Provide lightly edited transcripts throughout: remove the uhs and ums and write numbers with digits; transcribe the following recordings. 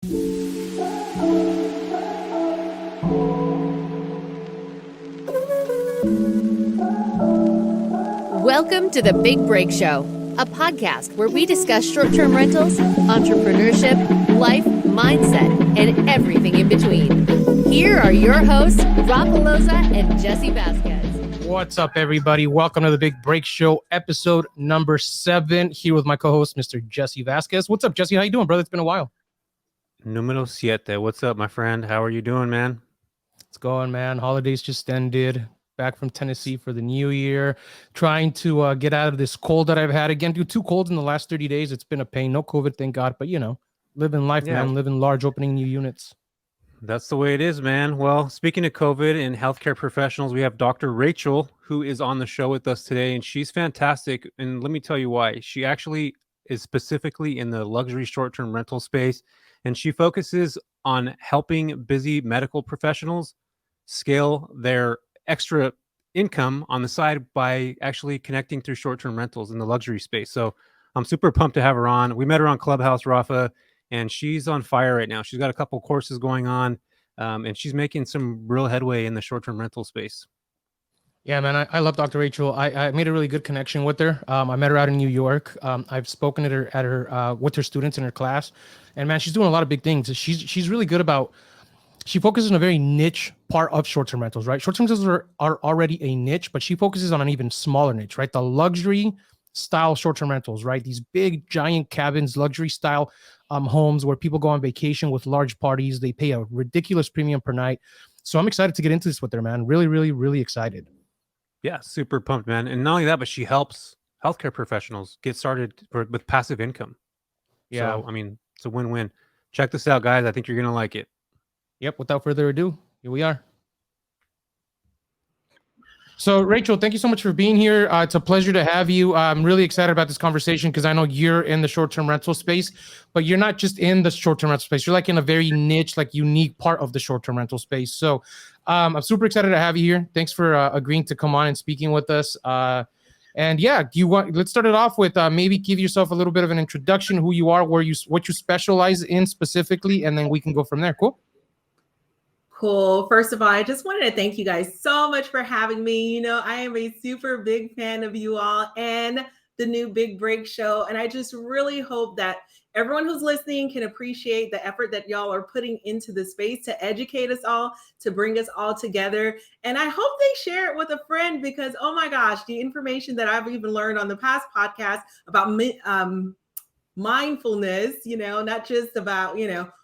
Welcome to The Big Break Show, a podcast where we discuss short-term rentals, entrepreneurship, life, mindset, and everything in between. Here are your hosts, Rafa and Jesse Vasquez. What's up, everybody? Welcome to The Big Break Show, episode number 7, here with my co-host, Mr. Jesse Vasquez. What's up, Jesse? How you doing, brother? It's been a while. Numero siete. What's up, my friend? How are you doing, man? It's going, man. Holidays just ended. Back from Tennessee for the new year. Trying to get out of this cold that I've had. Again, dude, 2 colds in the last 30 days. It's been a pain. No COVID, thank God. But, living life, man. Living large, opening new units. That's the way it is, man. Well, speaking of COVID and healthcare professionals, we have Dr. Rachel, who is on the show with us today, and she's fantastic. And let me tell you why. She actually is specifically in the luxury short-term rental space, and she focuses on helping busy medical professionals scale their extra income on the side by actually connecting through short-term rentals in the luxury space. So I'm super pumped to have her on. We met her on Clubhouse, Rafa, and she's on fire right now. She's got a couple courses going on, and she's making some real headway in the short-term rental space. Yeah, man, I love Dr. Rachel. I made a really good connection with her. I met her out in New York. I've spoken to her at her with her students in her class, and man, she's doing a lot of big things. She's really good about. She focuses on a very niche part of short-term rentals, right? Short-term rentals are already a niche, but she focuses on an even smaller niche, right? The luxury style short-term rentals, right? These big, giant cabins, luxury style homes where people go on vacation with large parties. They pay a ridiculous premium per night. So I'm excited to get into this with her, man. Really, really, really excited. Yeah, super pumped, man. And not only that, but she helps healthcare professionals get started with passive income. Yeah. So, I mean, it's a win-win. Check this out, guys. I think you're going to like it. Yep. Without further ado, here we are. So, Rachel, thank you so much for being here. It's a pleasure to have you. I'm really excited about this conversation because I know you're in the short-term rental space, but you're not just in the short-term rental space. You're like in a very niche, like unique part of the short-term rental space. So I'm super excited to have you here. Thanks for agreeing to come on and speaking with us. And yeah, let's start it off with maybe give yourself a little bit of an introduction, who you are, what you specialize in specifically, and then we can go from there. Cool. Cool. First of all, I just wanted to thank you guys so much for having me. I am a super big fan of you all and the new Big Break Show. And I just really hope that everyone who's listening can appreciate the effort that y'all are putting into the space to educate us all, to bring us all together. And I hope they share it with a friend because, oh my gosh, the information that I've even learned on the past podcast about mindfulness, not just about,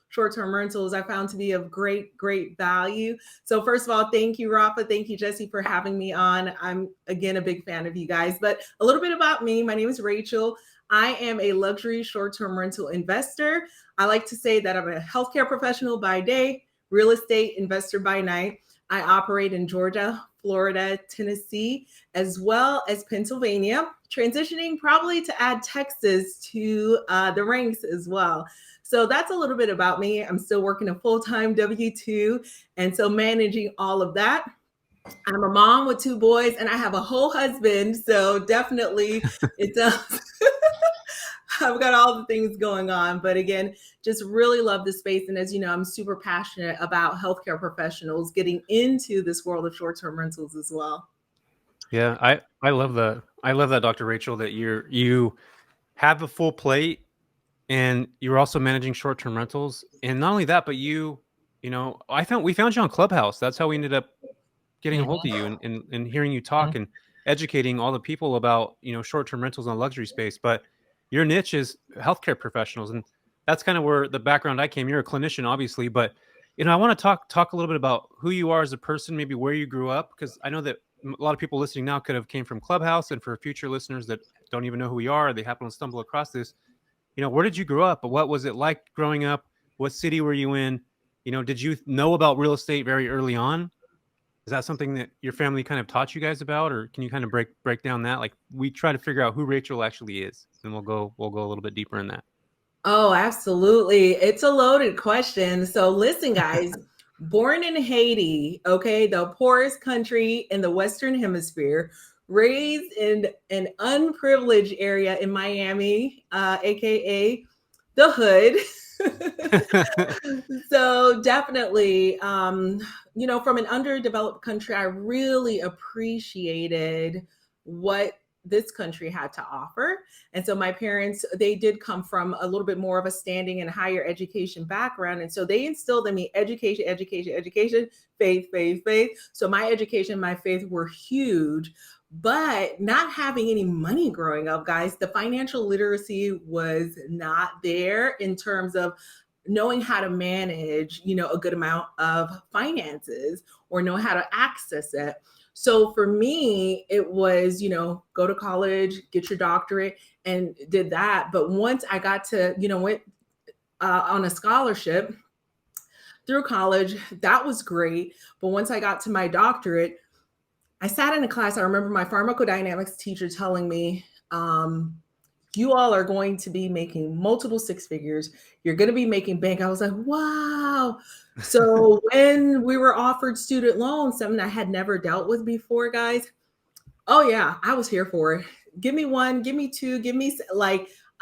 short-term rentals, I found to be of great, great value. So first of all, thank you, Rafa. Thank you, Jesse, for having me on. I'm, again, a big fan of you guys. But a little bit about me. My name is Rachel. I am a luxury short-term rental investor. I like to say that I'm a healthcare professional by day, real estate investor by night. I operate in Georgia, Florida, Tennessee, as well as Pennsylvania, transitioning probably to add Texas to the ranks as well. So that's a little bit about me. I'm still working a full-time W-2, and so managing all of that. I'm a mom with 2 boys, and I have a whole husband, so definitely I've got all the things going on. But again, just really love the space. And as you know, I'm super passionate about healthcare professionals getting into this world of short-term rentals as well. Yeah, I love that. I love that, Dr. Rachel, that you have a full plate. And you're also managing short-term rentals. And not only that, but we found you on Clubhouse. That's how we ended up getting a hold of you and hearing you talk and educating all the people about, short-term rentals in the luxury space. But your niche is healthcare professionals. And that's kind of where the background I came. You're a clinician, obviously. But, I want to talk a little bit about who you are as a person, maybe where you grew up, because I know that a lot of people listening now could have came from Clubhouse. And for future listeners that don't even know who we are, they happen to stumble across this. Where did you grow up? What was it like growing up? What city were you in? Did you know about real estate very early on? Is that something that your family kind of taught you guys about, or can you kind of break down that? Like, we try to figure out who Rachel actually is, and we'll go a little bit deeper in that. Oh, absolutely. It's a loaded question. So listen, guys, born in Haiti, okay, the poorest country in the Western Hemisphere, raised in an unprivileged area in Miami, aka the hood. So definitely, from an underdeveloped country, I really appreciated what this country had to offer. And so my parents, they did come from a little bit more of a standing and higher education background. And so they instilled in me education, education, education, faith, faith, faith. So my education, my faith were huge. But not having any money growing up, guys, the financial literacy was not there in terms of knowing how to manage, a good amount of finances or know how to access it. So for me, it was, go to college, get your doctorate, and did that. But once I got to, went on a scholarship through college, that was great. But once I got to my doctorate, I sat in a class. I remember my pharmacodynamics teacher telling me, you all are going to be making multiple six figures. You're going to be making bank. I was like, wow. So when we were offered student loans, something I had never dealt with before, guys. Oh yeah, I was here for it. Give me one, give me two,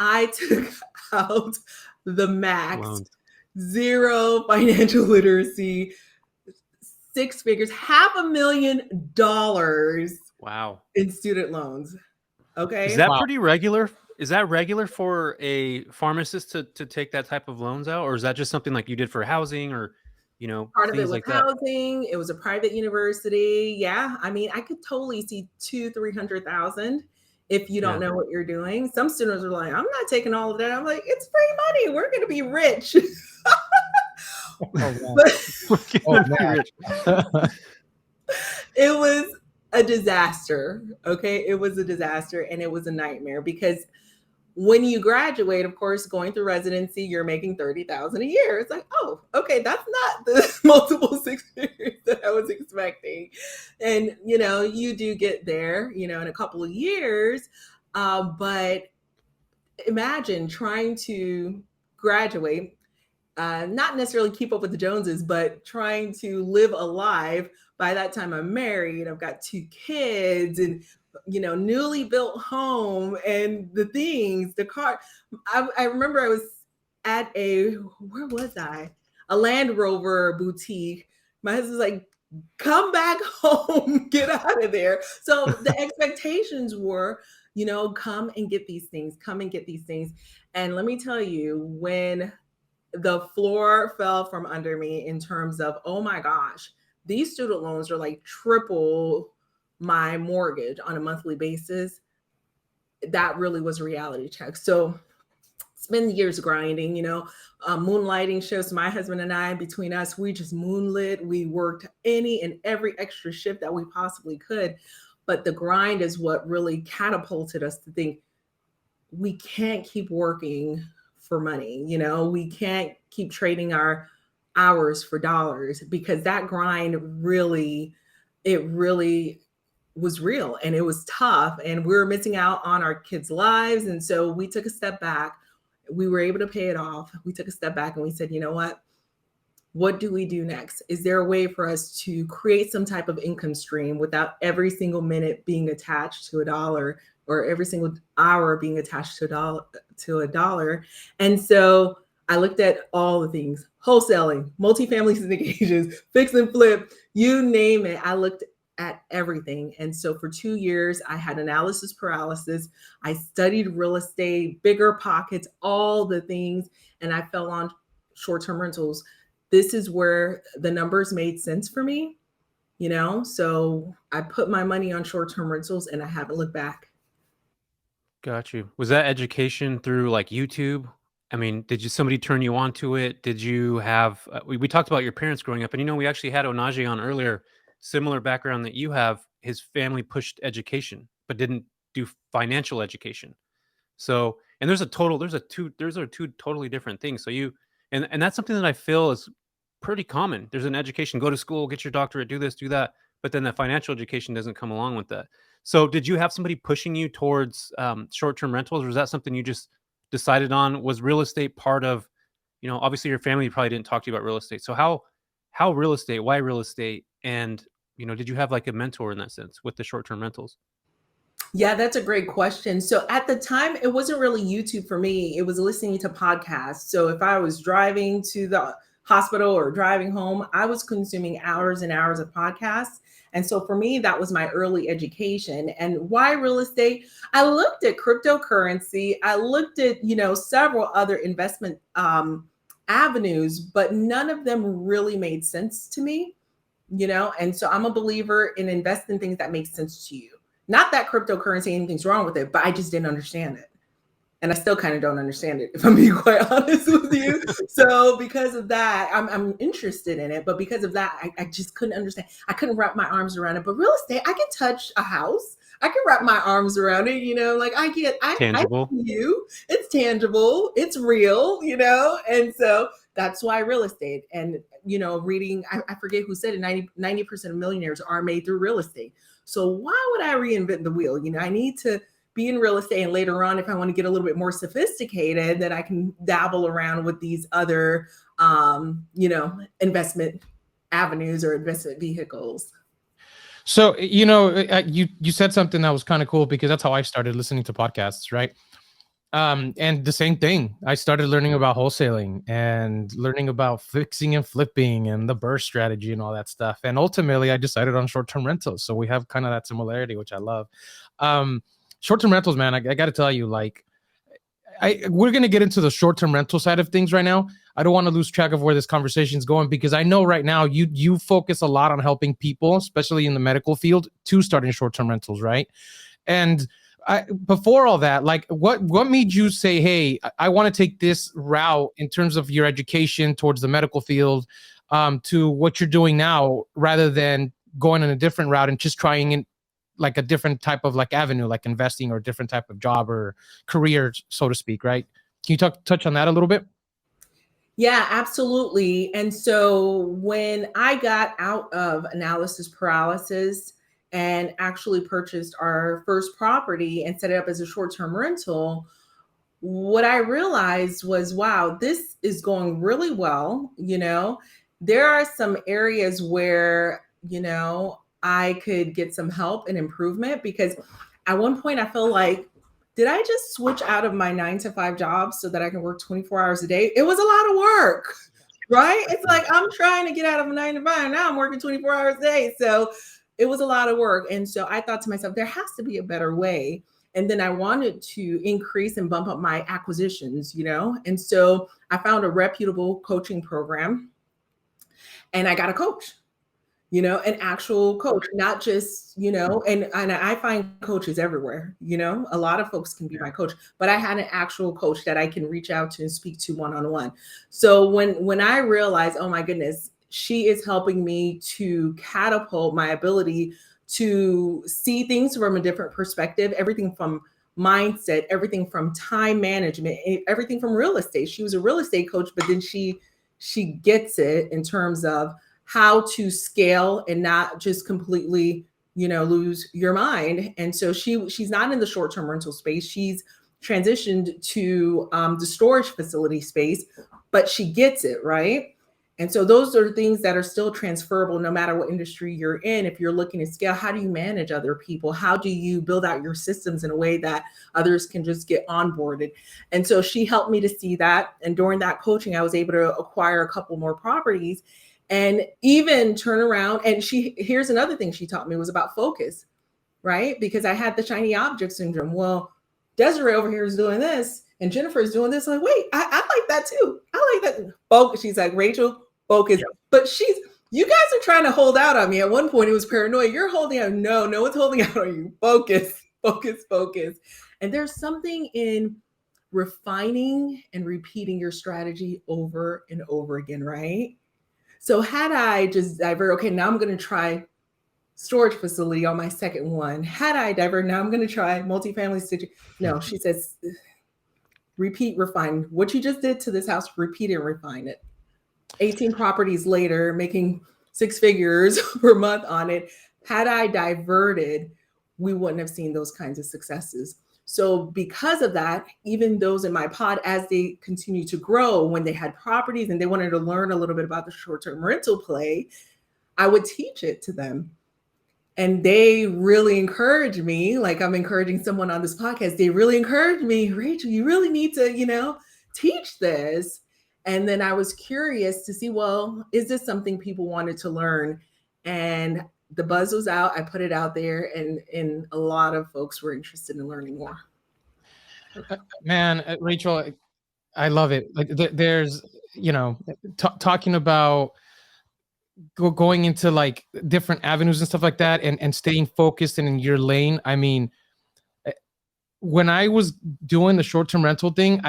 I took out the max, Loans. zero financial literacy, six figures, $500,000 Wow. in student loans. Okay. Is that pretty regular? Is that regular for a pharmacist to take that type of loans out, or is that just something like you did for housing, or Part of it things was like that? housing. It was a private university. Yeah, I mean, I could totally see 200,000-300,000 if you don't Yeah. know what you're doing. Some students are like, I'm not taking all of that. I'm like, it's free money. We're going to be rich. Oh, man. But Oh, man. it was a disaster. Okay. It was a disaster and it was a nightmare because when you graduate, of course, going through residency, you're making 30,000 a year. It's like, oh, okay, that's not the multiple six figures that I was expecting. And you do get there, in a couple of years. But imagine trying to graduate, not necessarily keep up with the Joneses, but trying to live a life. By that time, I'm married. I've got two kids, and newly built home, and the car. I remember I was at where was I? A Land Rover boutique. My husband's like, come back home, get out of there. So the expectations were, come and get these things, come and get these things. And let me tell you, when the floor fell from under me in terms of, oh my gosh, these student loans are like triple my mortgage on a monthly basis. That really was a reality check. So spend years grinding, moonlighting shifts. My husband and I, between us, we just moonlit. We worked any and every extra shift that we possibly could. But the grind is what really catapulted us to think we can't keep working for money. We can't keep trading our hours for dollars, because that grind really was real and it was tough, and we were missing out on our kids' lives. And so we took a step back. We were able to pay it off. We took a step back and we said, you know what do we do next? Is there a way for us to create some type of income stream without every single minute being attached to a dollar, or every single hour being attached to a dollar? And so I looked at all the things: wholesaling, multifamily syndications, fix and flip, you name it. I looked at everything. And so for 2 years, I had analysis paralysis. I studied real estate, bigger pockets, all the things, and I fell on short-term rentals. This is where the numbers made sense for me, so I put my money on short-term rentals and I haven't looked back. Got you. Was that education through like YouTube? I mean, did somebody turn you on to it? Did you have, we talked about your parents growing up, and we actually had Onaje on earlier, similar background that you have. His family pushed education, but didn't do financial education. So, and those are two totally different things. So and that's something that I feel is pretty common. There's an education, go to school, get your doctorate, do this, do that. But then the financial education doesn't come along with that. So did you have somebody pushing you towards short-term rentals, or was that something you just decided on? Was real estate part of, obviously your family probably didn't talk to you about real estate. So how real estate, why real estate? And, did you have like a mentor in that sense with the short-term rentals? Yeah, that's a great question. So at the time, it wasn't really YouTube for me. It was listening to podcasts. So if I was driving to the hospital or driving home, I was consuming hours and hours of podcasts. And so for me, that was my early education. And why real estate? I looked at cryptocurrency. I looked at, several other investment avenues, but none of them really made sense to me, And so I'm a believer in investing in things that make sense to you. Not that cryptocurrency, anything's wrong with it, but I just didn't understand it. And I still kind of don't understand it, if I'm being quite honest with you. So because of that, I'm interested in it. But because of that, I just couldn't understand. I couldn't wrap my arms around it. But real estate, I can touch a house. I can wrap my arms around it, like I Tangible. see you. It's tangible. It's real, And so that's why real estate and, reading, I forget who said it, 90% of millionaires are made through real estate. So why would I reinvent the wheel? I need to be in real estate, and later on, if I want to get a little bit more sophisticated, then I can dabble around with these other, investment avenues or investment vehicles. So, you said something that was kind of cool, because that's how I started listening to podcasts, right? And the same thing, I started learning about wholesaling and learning about fixing and flipping and the burst strategy and all that stuff. And ultimately, I decided on short-term rentals. So we have kind of that similarity, which I love. Short-term rentals, man, I got to tell you, like, we're going to get into the short-term rental side of things right now. I don't want to lose track of where this conversation is going, because I know right now you focus a lot on helping people, especially in the medical field, to start in short-term rentals, right? And before all that, like, what made you say, hey, I want to take this route in terms of your education towards the medical field, to what you're doing now, rather than going in a different route and just trying in like a different type of like avenue, like investing, or a different type of job or career, so to speak, right? Can you touch on that a little bit? Yeah, absolutely. And so when I got out of analysis paralysis and actually purchased our first property and set it up as a short-term rental, what I realized was, wow, this is going really well. There are some areas where, I could get some help and improvement, because at one point I feel like, did I just switch out of my 9-to-5 job so that I can work 24 hours a day? It was a lot of work, right? It's like, I'm trying to get out of a 9-to-5. Now I'm working 24 hours a day. So it was a lot of work. And so I thought to myself, there has to be a better way. And then I wanted to increase and bump up my acquisitions, And so I found a reputable coaching program, and I got a coach, an actual coach, not just, and I find coaches everywhere, a lot of folks can be my coach, but I had an actual coach that I can reach out to and speak to one-on-one. So when I realized, oh my goodness, she is helping me to catapult my ability to see things from a different perspective, everything from mindset, everything from time management, everything from real estate. She was a real estate coach, but then she gets it in terms of how to scale and not just completely, lose your mind. And so she's not in the short-term rental space. She's transitioned to the storage facility space, but she gets it, right? And so those are things that are still transferable no matter what industry you're in. If you're looking to scale, how do you manage other people? How do you build out your systems in a way that others can just get onboarded? And so she helped me to see that. And during that coaching, I was able to acquire a couple more properties and even turn around. And here's another thing she taught me was about focus, right? Because I had the shiny object syndrome. Well, Desiree over here is doing this and Jennifer is doing this. Like, wait, I like that too. I like that. Focus. She's like, Rachel, focus. Yeah. But you guys are trying to hold out on me. At one point it was paranoia. You're holding out. No one's holding out on you. Focus, focus, focus. And there's something in refining and repeating your strategy over and over again, right? So had I just divert, okay, now I'm going to try storage facility on my second one. Had I divert, now I'm going to try multifamily stitching. No, she says, repeat, refine. What you just did to this house, repeat it and refine it. 18 properties later, making 6 figures per month on it. Had I diverted, we wouldn't have seen those kinds of successes. So because of that, even those in my pod, as they continue to grow, when they had properties and they wanted to learn a little bit about the short-term rental play, I would teach it to them. And they really encouraged me, like I'm encouraging someone on this podcast. They really encouraged me, Rachel, you really need to, teach this. And then I was curious to see, well, is this something people wanted to learn? And the buzz was out. I put it out there, and a lot of folks were interested in learning more. Man, Rachel, I love it. Like there's, talking about going into like different avenues and stuff like that, and staying focused and in your lane. I mean, when I was doing the short-term rental thing,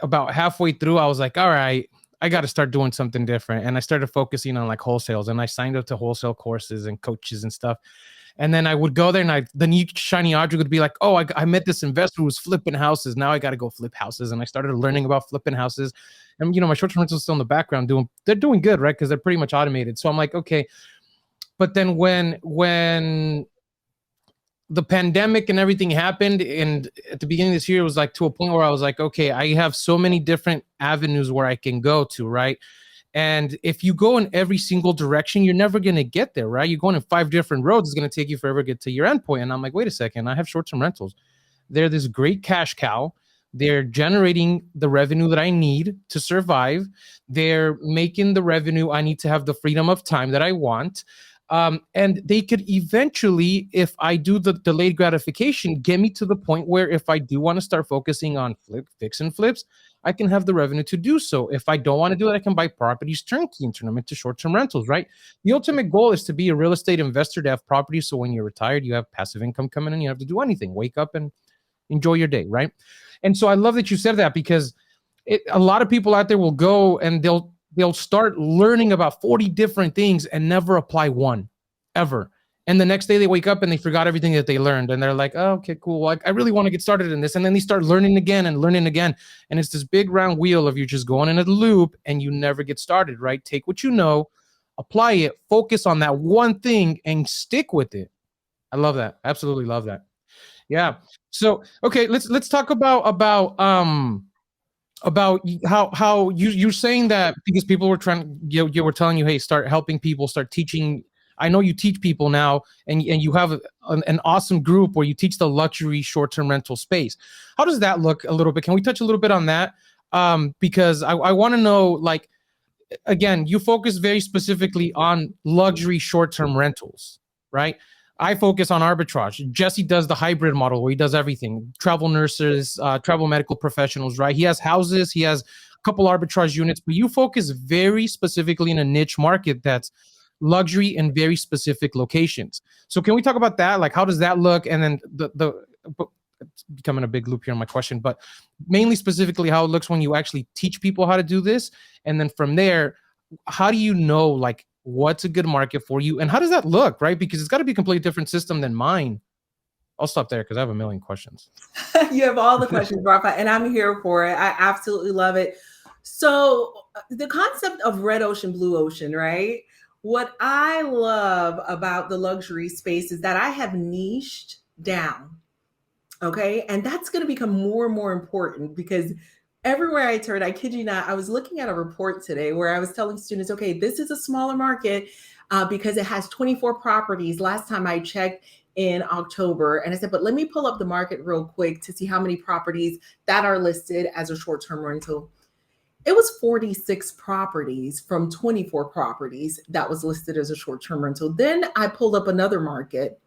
about halfway through, I was like, all right, I got to start doing something different. And I started focusing on like wholesales, and I signed up to wholesale courses and coaches and stuff. And then I would go there, and the new shiny object would be like, oh, I met this investor who was flipping houses. Now I got to go flip houses. And I started learning about flipping houses. And, my short-term rentals still in the background they're doing good, right? Because they're pretty much automated. So I'm like, okay. But then when the pandemic and everything happened, and at the beginning of this year, it was like to a point where I was like, okay, I have so many different avenues where I can go to, right? And if you go in every single direction, you're never going to get there, right? You're going in 5 different roads. It's going to take you forever to get to your endpoint. And I'm like, wait a second, I have short-term rentals. They're this great cash cow. They're generating the revenue that I need to survive. They're making the revenue I need to have the freedom of time that I want. And they could eventually, if I do the delayed gratification, get me to the point where if I do want to start focusing on fix and flips, I can have the revenue to do so. If I don't want to do it, I can buy properties turnkey and turn them into short-term rentals, right? The ultimate goal is to be a real estate investor, to have properties, so when you're retired, you have passive income coming in. You don't have to do anything. Wake up and enjoy your day, right? And so I love that you said that, because a lot of people out there will go and they'll start learning about 40 different things and never apply one, ever. And the next day they wake up and they forgot everything that they learned. And they're like, oh, okay, cool. Well, I really want to get started in this. And then they start learning again and learning again. And it's this big round wheel of you just going in a loop and you never get started, right? Take what you know, apply it, focus on that one thing and stick with it. I love that. Absolutely love that. Yeah. So, okay, let's talk about how you're saying that because people were you were telling you, hey, start helping people, start teaching. I know you teach people now, and you have an awesome group where you teach the luxury short-term rental space. How does that look a little bit? Can we touch a little bit on that? Because I want to know, like, again, you focus very specifically on luxury short-term rentals, right? I focus on arbitrage. Jesse does the hybrid model where he does everything. Travel nurses, travel medical professionals, right? He has houses, he has a couple arbitrage units, but you focus very specifically in a niche market that's luxury in very specific locations. So can we talk about that? Like, how does that look? And then it's becoming a big loop here on my question, but mainly specifically how it looks when you actually teach people how to do this. And then from there, how do you know, like, what's a good market for you? And how does that look, right? Because it's got to be a completely different system than mine. I'll stop there because I have a million questions. You have all the questions, Rafa, and I'm here for it. I absolutely love it. So the concept of red ocean, blue ocean, right? What I love about the luxury space is that I have niched down. Okay. And that's going to become more and more important because everywhere I turn, I kid you not, I was looking at a report today where I was telling students, okay, this is a smaller market because it has 24 properties. Last time I checked in October, and I said, but let me pull up the market real quick to see how many properties that are listed as a short-term rental. It was 46 properties from 24 properties that was listed as a short-term rental. Then I pulled up another market.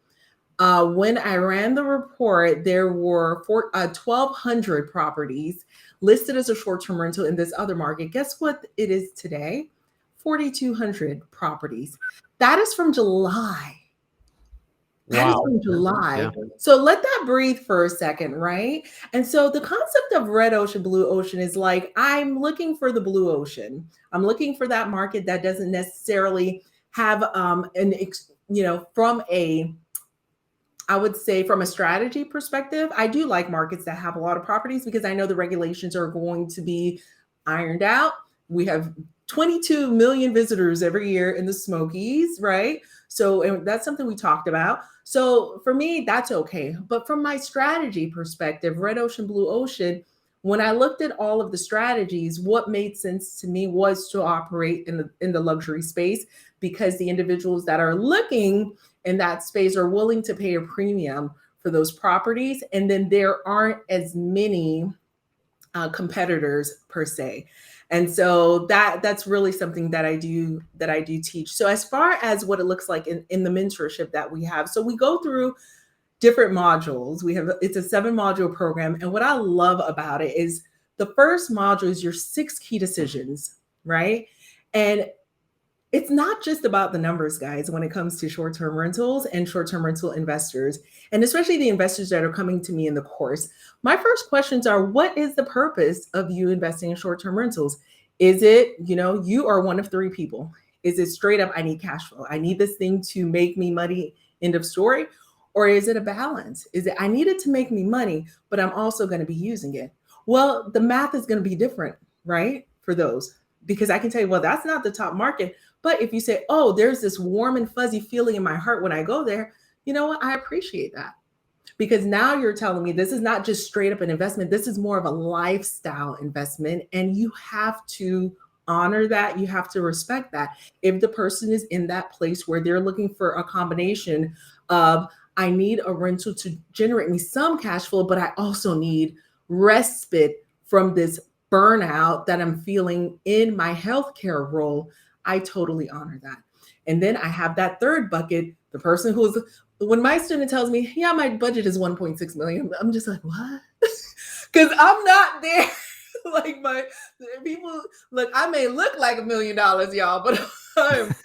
When I ran the report, there were 1,200 properties listed as a short-term rental in this other market. Guess what it is today? 4,200 properties. That is from July. That is from July. Yeah. So let that breathe for a second, right? And so the concept of red ocean, blue ocean is like, I'm looking for the blue ocean. I'm looking for that market that doesn't necessarily have I would say from a strategy perspective, I do like markets that have a lot of properties because I know the regulations are going to be ironed out. We have 22 million visitors every year in the Smokies, right? So and that's something we talked about. So for me, that's okay. But from my strategy perspective, red ocean, blue ocean, when I looked at all of the strategies, what made sense to me was to operate in the luxury space, because the individuals that are looking in that space are willing to pay a premium for those properties. And then there aren't as many competitors per se. And so that's really something that I do teach. So as far as what it looks like in the mentorship that we have, so we go through different modules. It's a 7-module program. And what I love about it is the first module is your 6 key decisions, right? And it's not just about the numbers, guys, when it comes to short-term rentals and short-term rental investors, and especially the investors that are coming to me in the course. My first questions are, what is the purpose of you investing in short-term rentals? Is it, you are one of 3 people. Is it straight up, I need cash flow, I need this thing to make me money, end of story? Or is it a balance? Is it, I need it to make me money, but I'm also going to be using it? Well, the math is going to be different, right? For those, because I can tell you, well, that's not the top market. But if you say, oh, there's this warm and fuzzy feeling in my heart when I go there, you know what? I appreciate that. Because now you're telling me this is not just straight up an investment. This is more of a lifestyle investment. And you have to honor that. You have to respect that. If the person is in that place where they're looking for a combination of, I need a rental to generate me some cash flow, but I also need respite from this burnout that I'm feeling in my healthcare role, I totally honor that. And then I have that third bucket, the person when my student tells me, yeah, my budget is 1.6 million, I'm just like, what? Because I'm not there. Like my people, look, I may look like $1 million, y'all, but I'm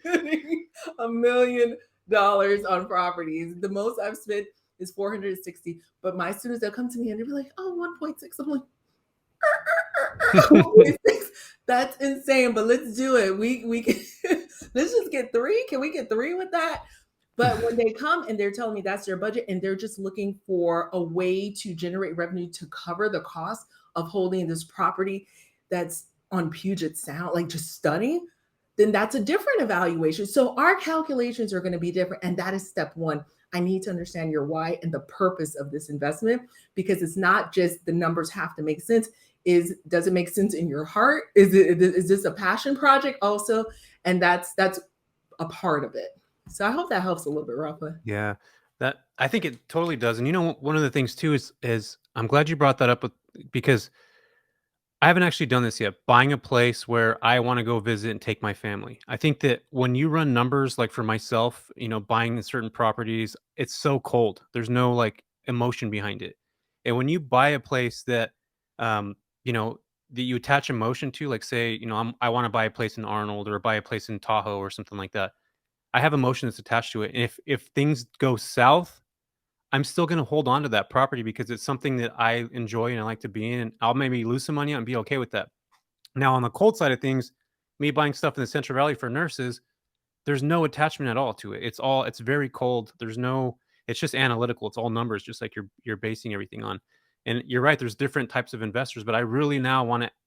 spending $1 million on properties. The most I've spent is 460. But my students, they'll come to me and they'll be like, oh, 1.6. I'm like, 1.6. That's insane. But let's do it. We can let's just get 3. Can we get 3 with that? But when they come and they're telling me that's their budget and they're just looking for a way to generate revenue to cover the cost of holding this property that's on Puget Sound, like just stunning, then that's a different evaluation. So our calculations are going to be different. And that is step 1. I need to understand your why and the purpose of this investment, because it's not just the numbers have to make sense. Does it make sense in your heart? Is this a passion project also? And that's a part of it. So I hope that helps a little bit, Rafa. Yeah, that I think it totally does. And one of the things too is I'm glad you brought that up because I haven't actually done this yet, buying a place where I want to go visit and take my family. I think that when you run numbers, like for myself, buying certain properties, it's so cold. There's no like emotion behind it. And when you buy a place that, that you attach emotion to, like say, I want to buy a place in Arnold or buy a place in Tahoe or something like that. I have emotion that's attached to it. And if things go south, I'm still going to hold on to that property because it's something that I enjoy and I like to be in. And I'll maybe lose some money and be okay with that. Now, on the cold side of things, me buying stuff in the Central Valley for nurses, there's no attachment at all to it. It's very cold. It's just analytical. It's all numbers, just like you're basing everything on. And you're right. There's different types of investors, but I really now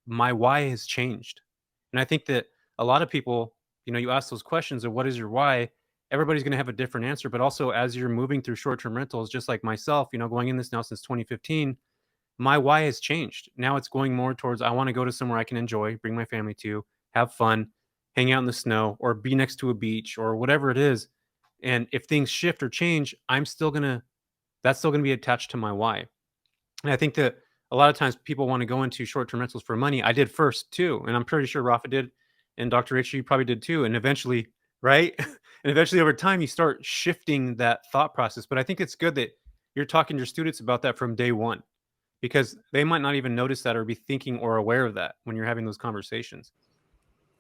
my why has changed. And I think that a lot of people, you ask those questions of what is your why? Everybody's going to have a different answer, but also as you're moving through short-term rentals, just like myself, going in this now since 2015, my why has changed. Now it's going more towards, I want to go to somewhere I can enjoy, bring my family to, have fun, hang out in the snow, or be next to a beach or whatever it is. And if things shift or change, that's still going to be attached to my why. And I think that a lot of times people want to go into short-term rentals for money. I did first too. And I'm pretty sure Rafa did. And Dr. Rachel, you probably did too. And eventually, right? And eventually over time, you start shifting that thought process. But I think it's good that you're talking to your students about that from day one, because they might not even notice that or be thinking or aware of that when you're having those conversations.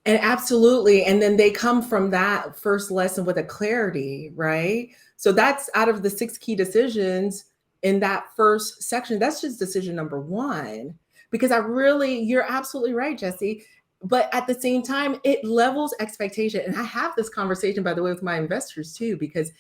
And absolutely. And then they come from that first lesson with a clarity, right? So that's out of the 6 key decisions in that first section. That's just decision number 1, because you're absolutely right, Jesse. But at the same time, it levels expectation. And I have this conversation, by the way, with my investors too, because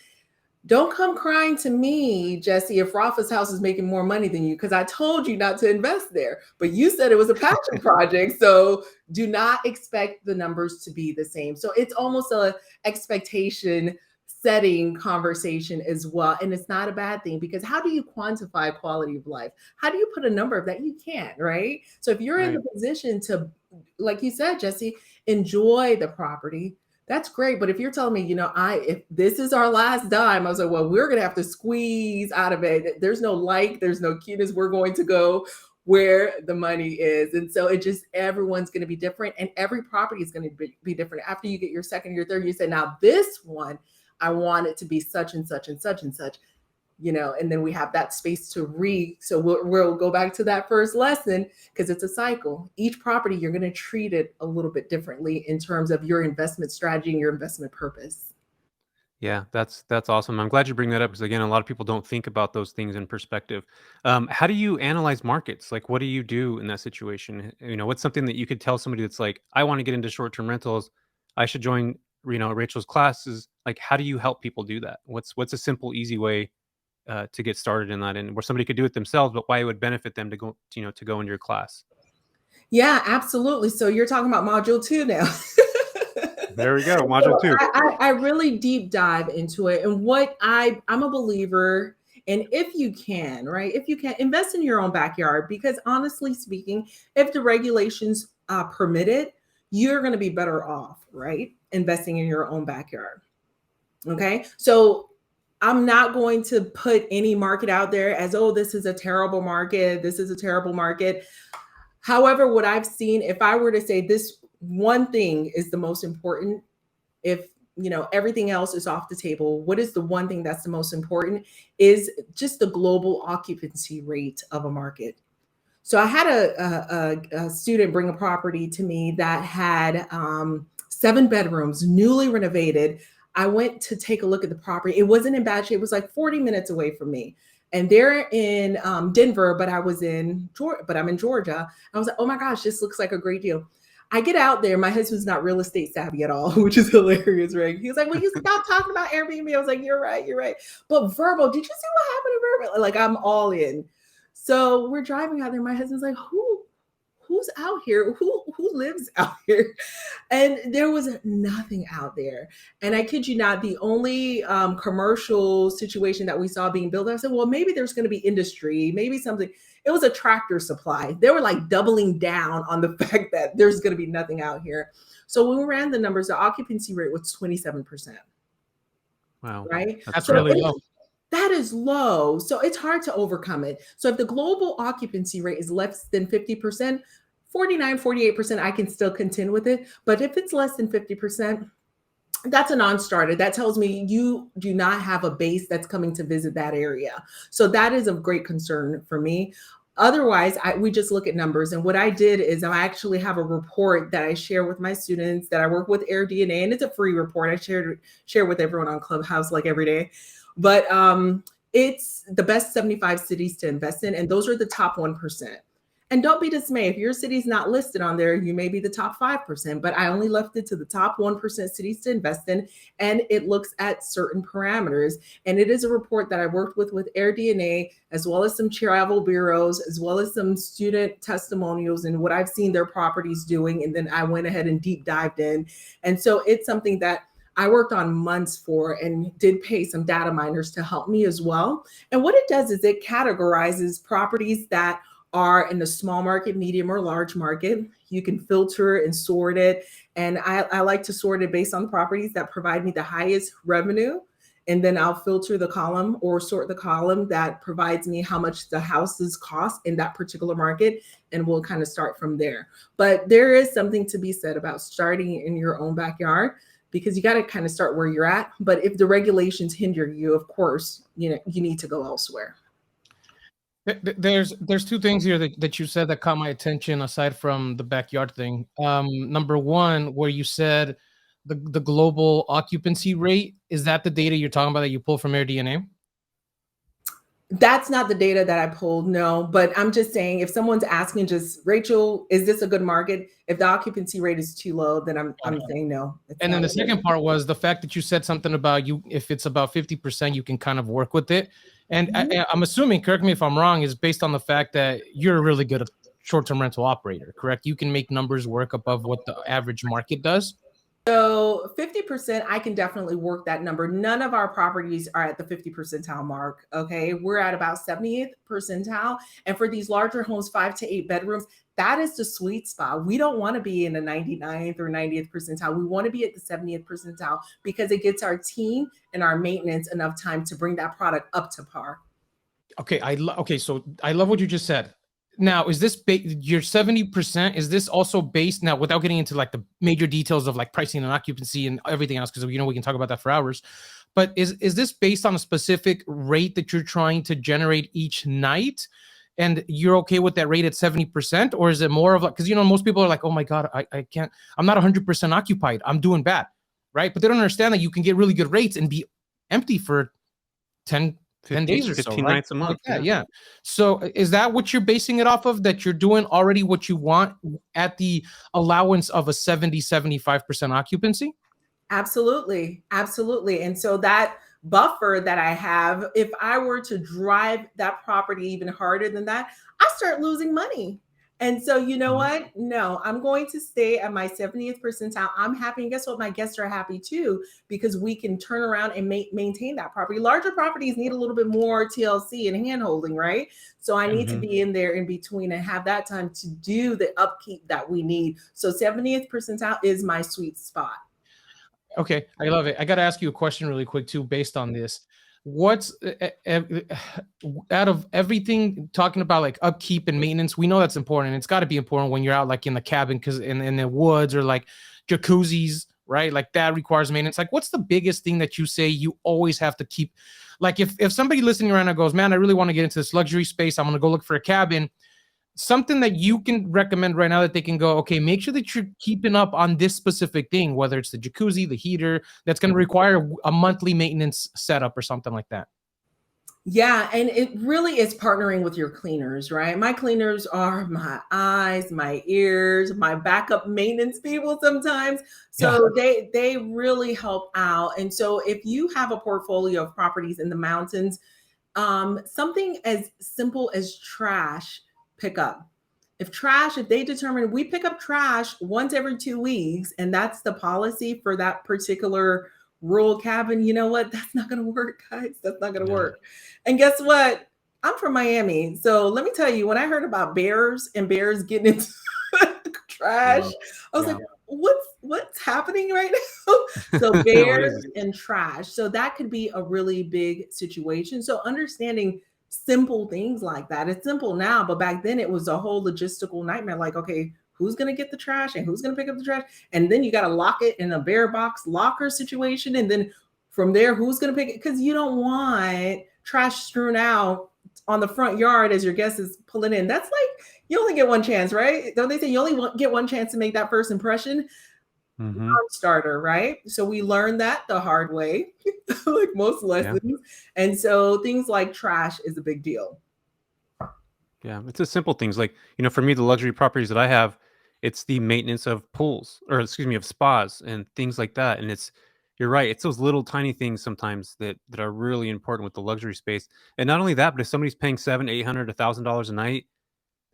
don't come crying to me, Jesse, if Rafa's house is making more money than you, because I told you not to invest there, but you said it was a passion project. So do not expect the numbers to be the same. So it's almost a expectation setting conversation as well. And it's not a bad thing, because how do you quantify quality of life? How do you put a number of that? You can't, right? So if you're in the position to, like you said, Jesse, enjoy the property, that's great. But if you're telling me, if this is our last dime, I was like, well, we're going to have to squeeze out of it. There's no there's no cuteness. We're going to go where the money is. And so everyone's going to be different, and every property is going to be different. After you get your second, your third, you say, now this one, I want it to be such and such and such and such, and then we have that space to so we'll go back to that first lesson, because it's a cycle. Each property, you're going to treat it a little bit differently in terms of your investment strategy and your investment purpose. Yeah, that's awesome. I'm glad you bring that up, because again, a lot of people don't think about those things in perspective. How do you analyze markets? Like, what do you do in that situation? What's something that you could tell somebody that's like, I want to get into short-term rentals, I should join, Rachel's classes? Like, how do you help people do that? What's a simple, easy way to get started in that, and where somebody could do it themselves, but why it would benefit them to go, to go into your class? Yeah, absolutely. So you're talking about module 2 now. There we go. Module 2. I really deep dive into it. And I'm a believer, and if you can, invest in your own backyard, because honestly speaking, if the regulations permit it, you're going to be better off, right? Investing in your own backyard. Okay. So I'm not going to put any market out there as, oh, this is a terrible market. This is a terrible market. However, what I've seen, if I were to say this one thing is the most important, if everything else is off the table, what is the one thing that's the most important is just the global occupancy rate of a market. So I had a student bring a property to me that had 7 bedrooms, newly renovated. I went to take a look at the property. It wasn't in bad shape. It was like 40 minutes away from me. And they're in Denver, but I'm in Georgia. I was like, oh my gosh, this looks like a great deal. I get out there. My husband's not real estate savvy at all, which is hilarious, right? He was like, well, you stop talking about Airbnb. I was like, you're right. But Verbo, did you see what happened to Verbo? Like, I'm all in. So we're driving out there. My husband's like, who's out here? Who lives out here? And there was nothing out there. And I kid you not, the only commercial situation that we saw being built, I said, well, maybe there's going to be industry, maybe something. It was a tractor supply. They were like doubling down on the fact that there's going to be nothing out here. So when we ran the numbers, the occupancy rate was 27%. Wow. Right? That's really low. That is low. So it's hard to overcome it. So if the global occupancy rate is less than 50%, 49, 48%, I can still contend with it. But if it's less than 50%, that's a non-starter. That tells me you do not have a base that's coming to visit that area. So that is of great concern for me. Otherwise, we just look at numbers. And what I did is I actually have a report that I share with my students that I work with AirDNA, and it's a free report. I share with everyone on Clubhouse like every day. But it's the best 75 cities to invest in, and those are the top 1%. And don't be dismayed. If your city's not listed on there, you may be the top 5%, but I only left it to the top 1% cities to invest in. And it looks at certain parameters. And it is a report that I worked with AirDNA, as well as some travel bureaus, as well as some student testimonials and what I've seen their properties doing. And then I went ahead and deep dived in. And so it's something that I worked on months for, and did pay some data miners to help me as well. And what it does is it categorizes properties that are in the small market, medium, or large market. You can filter and sort it. And I like to sort it based on properties that provide me the highest revenue. And then I'll filter the column or sort the column that provides me how much the houses cost in that particular market. And we'll kind of start from there. But there is something to be said about starting in your own backyard, because you got to kind of start where you're at. But if the regulations hinder you, of course, you need to go elsewhere. There's 2 things here that you said that caught my attention aside from the backyard thing. Number one, where you said the global occupancy rate, is that the data you're talking about that you pull from AirDNA? That's not the data that I pulled, no. But I'm just saying, if someone's asking, just, Rachel, is this a good market? If the occupancy rate is too low, then I'm saying no. And then the second part was the fact that you said something about if it's about 50%, you can kind of work with it. And I'm assuming, correct me if I'm wrong, is based on the fact that you're a really good short-term rental operator, correct? You can make numbers work above what the average market does. So 50%, I can definitely work that number. None of our properties are at the 50 percentile mark. Okay. We're at about 70th percentile. And for these larger homes, 5 to 8 bedrooms, that is the sweet spot. We don't want to be in the 99th or 90th percentile. We want to be at the 70th percentile because it gets our team and our maintenance enough time to bring that product up to par. Okay. So I love what you just said. Now, is this your 70%? Is this also based now, without getting into like the major details of like pricing and occupancy and everything else, because we can talk about that for hours. But is this based on a specific rate that you're trying to generate each night, and you're okay with that rate at 70%, or is it more of like, because most people are like, oh my God, I can't, I'm not 100% occupied, I'm doing bad, right? But they don't understand that you can get really good rates and be empty for 10 days or 15 so, right? nights a month. Like yeah. So is that what you're basing it off of, that you're doing already what you want at the allowance of a 70-75% occupancy? Absolutely. Absolutely. And so that buffer that I have, if I were to drive that property even harder than that, I start losing money. And so, you know what? No, I'm going to stay at my 70th percentile. I'm happy. And guess what? My guests are happy too, because we can turn around and maintain that property. Larger properties need a little bit more TLC and handholding, right? So I need to be in there in between and have that time to do the upkeep that we need. So 70th percentile is my sweet spot. Okay, I love it. I got to ask you a question really quick too, based on this. What's out of everything, talking about like upkeep and maintenance, we know that's important, and it's got to be important when you're out like in the cabin, because in the woods, or like jacuzzis, right? Like that requires maintenance. Like, what's the biggest thing that you say you always have to keep? Like if somebody listening right now goes, man, I really want to get into this luxury space, I'm going to go look for a cabin. Something that you can recommend right now that they can go, okay, make sure that you're keeping up on this specific thing, whether it's the jacuzzi, the heater, that's going to require a monthly maintenance setup or something like that. Yeah, and it really is partnering with your cleaners, right? My cleaners are my eyes, my ears, my backup maintenance people sometimes. So they really help out. And so if you have a portfolio of properties in the mountains, something as simple as trash pickup. If they determine we pick up trash once every 2 weeks, and that's the policy for that particular rural cabin, you know what? That's not going to work, guys. That's not going to work. And guess what? I'm from Miami. So let me tell you, when I heard about bears getting into trash, I was like, what's happening right now? So bears and trash. So that could be a really big situation. So understanding simple things like that. It's simple now, but back then it was a whole logistical nightmare. Like, okay, who's going to get the trash and who's going to pick up the trash? And then you got to lock it in a bear box locker situation. And then from there, who's going to pick it? Because you don't want trash strewn out on the front yard as your guest is pulling in. That's like, you only get one chance, right? Don't they say you only get one chance to make that first impression? Starter, right? So we learned that the hard way, like most lessons. And so things like trash is a big deal. Yeah, it's the simple things. Like, for me, the luxury properties that I have, it's the maintenance of pools, or excuse me, of spas and things like that. And you're right, it's those little tiny things sometimes that are really important with the luxury space. And not only that, but if somebody's paying $700, $800, $1,000 a night,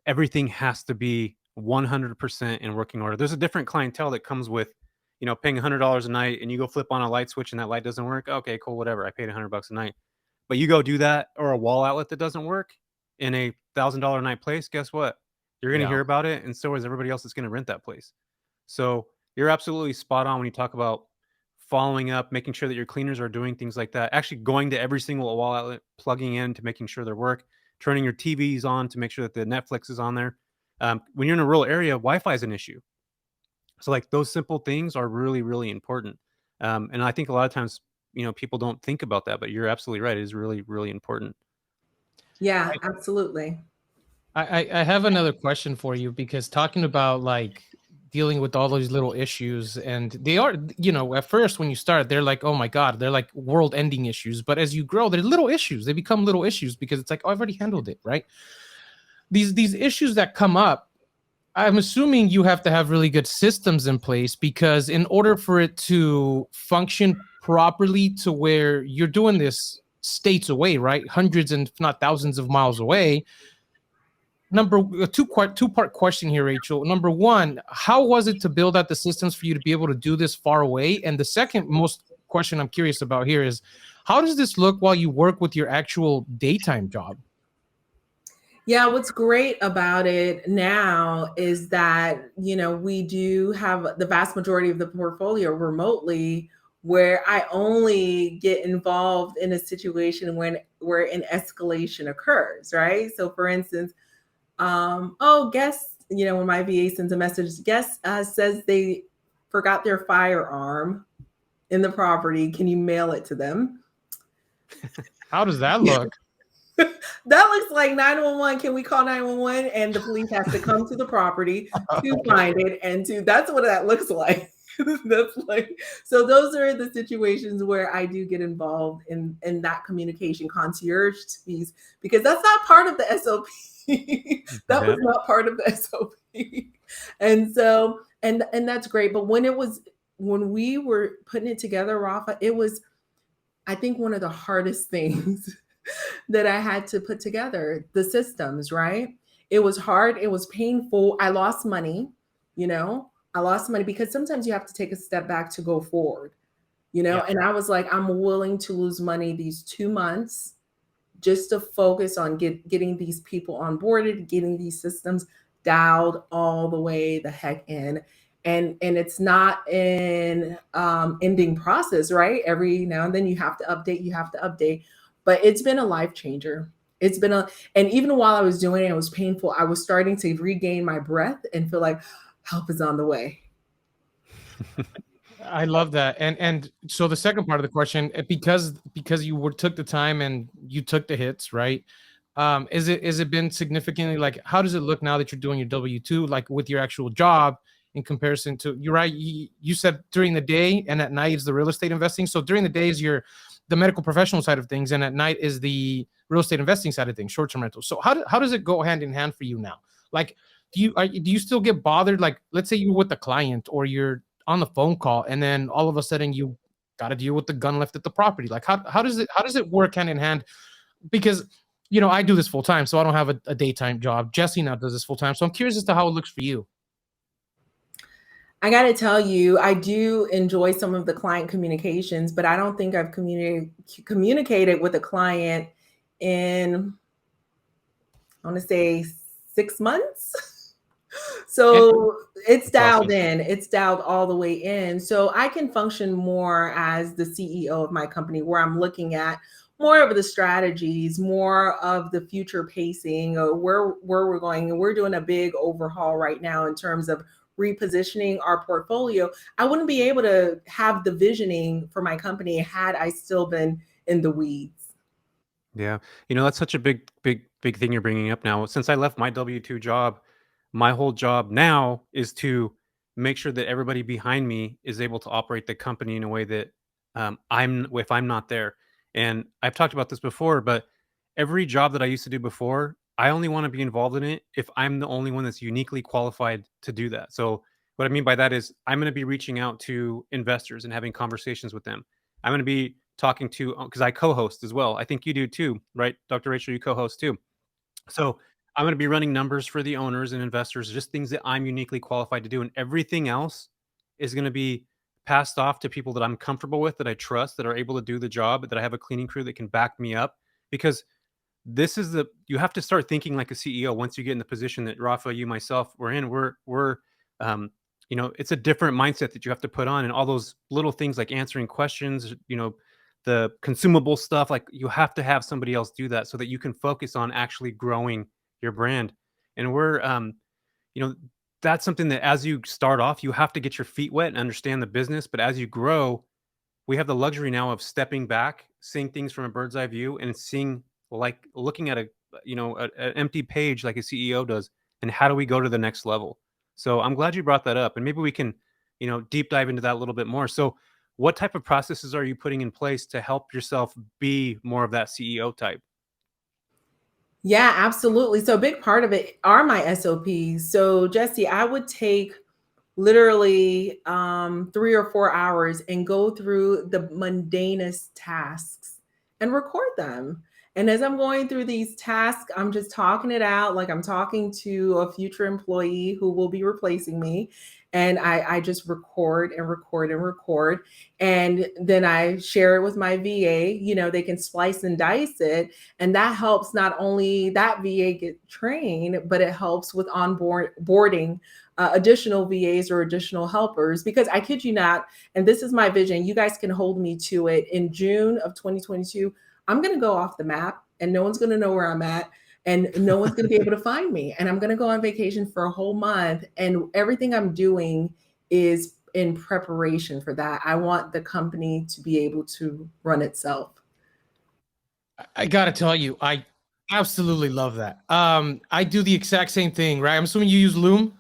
everything has to be 100% in working order. There's a different clientele that comes with, paying $100 a night, and you go flip on a light switch and that light doesn't work. Okay, cool, whatever. I paid $100 a night. But you go do that, or a wall outlet that doesn't work in a $1,000 a night place. Guess what? You're going to hear about it, and so is everybody else that's going to rent that place. So you're absolutely spot on when you talk about following up, making sure that your cleaners are doing things like that. Actually going to every single wall outlet, plugging in to making sure they work, turning your TVs on to make sure that the Netflix is on there. When you're in a rural area, Wi-Fi is an issue. So like those simple things are really, really important. And I think a lot of times, people don't think about that, but you're absolutely right. It is really, really important. Yeah, absolutely. I have another question for you, because talking about like dealing with all those little issues, and they are, at first when you start, they're like, oh my God, they're like world ending issues. But as you grow, they're little issues. They become little issues because it's like, oh, I've already handled it, right? These issues that come up, I'm assuming you have to have really good systems in place, because in order for it to function properly, to where you're doing this states away, right? Hundreds and if not thousands of miles away, a two-part question here, Rachel. Number one, how was it to build out the systems for you to be able to do this far away? And the second most question I'm curious about here is, how does this look while you work with your actual daytime job? Yeah, what's great about it now is that, we do have the vast majority of the portfolio remotely, where I only get involved in a situation where an escalation occurs, right? So for instance, guest, when my VA sends a message, guest says they forgot their firearm in the property. Can you mail it to them? How does that look? That looks like 911. Can we call 911? And the police has to come to the property to find it. That's what that looks like. That's like, so those are the situations where I do get involved in that communication concierge piece, because that's not part of the SOP. That was not part of the SOP. And so, and that's great. But when we were putting it together, Rafa, it was, I think, one of the hardest things that I had to put together, the systems, right? It was hard. It was painful. I lost money, I lost money because sometimes you have to take a step back to go forward, Yeah. And I was like, I'm willing to lose money these 2 months just to focus on getting these people onboarded, getting these systems dialed all the way the heck in. And it's not an ending process, right? Every now and then you have to update. But it's been a life changer. And even while I was doing it, it was painful. I was starting to regain my breath and feel like help is on the way. I love that. And so the second part of the question, because you took the time and you took the hits, right? Is it been significantly, like, how does it look now that you're doing your W-2, like with your actual job in comparison to, you're right, you said during the day and at night is the real estate investing. So during the day is the medical professional side of things, and at night is the real estate investing side of things, short-term rentals. So how does it go hand in hand for you now? Like, do you still get bothered? Like, let's say you're with a client or you're on the phone call, and then all of a sudden you got to deal with the gun left at the property. Like, how does it work hand in hand? Because, I do this full time, so I don't have a daytime job. Jesse now does this full time. So I'm curious as to how it looks for you. I got to tell you, I do enjoy some of the client communications, but I don't think I've communicated with a client in, I want to say 6 months. So it's dialed in, it's dialed all the way in. So I can function more as the CEO of my company, where I'm looking at more of the strategies, more of the future pacing, or where we're going. And we're doing a big overhaul right now in terms of repositioning our portfolio. I wouldn't be able to have the visioning for my company had I still been in the weeds. Yeah. That's such a big thing you're bringing up now. Since I left my W-2 job, my whole job now is to make sure that everybody behind me is able to operate the company in a way that if I'm not there. And I've talked about this before, but every job that I used to do before, I only want to be involved in it if I'm the only one that's uniquely qualified to do that. So what I mean by that is I'm going to be reaching out to investors and having conversations with them. I'm going to be talking to, because I co-host as well. I think you do too, right? Dr. Rachel, you co-host too. So I'm going to be running numbers for the owners and investors, just things that I'm uniquely qualified to do. And everything else is going to be passed off to people that I'm comfortable with, that I trust, that are able to do the job, that I have a cleaning crew that can back me up. Because you have to start thinking like a CEO once you get in the position that Rafa, you, myself, we're in. It's a different mindset that you have to put on, and all those little things like answering questions, the consumable stuff, like you have to have somebody else do that so that you can focus on actually growing your brand. And that's something that as you start off, you have to get your feet wet and understand the business. But as you grow, we have the luxury now of stepping back, seeing things from a bird's eye view, and looking at an empty page like a CEO does. And how do we go to the next level? So I'm glad you brought that up, and maybe we can, deep dive into that a little bit more. So what type of processes are you putting in place to help yourself be more of that CEO type? Yeah, absolutely. So a big part of it are my SOPs. So Jesse, I would take literally 3 or 4 hours and go through the mundanest tasks and record them. And as I'm going through these tasks, I'm just talking it out like I'm talking to a future employee who will be replacing me. And I just record and record and record. And then I share it with my VA. You know, they can splice and dice it. And that helps not only that VA get trained, but it helps with onboarding additional VAs or additional helpers. Because I kid you not, and this is my vision, you guys can hold me to it. In June of 2022, I'm going to go off the map and no one's going to know where I'm at and no one's going to be able to find me. And I'm going to go on vacation for a whole month. And everything I'm doing is in preparation for that. I want the company to be able to run itself. I got to tell you, I absolutely love that. I do the exact same thing, right? I'm assuming you use Loom.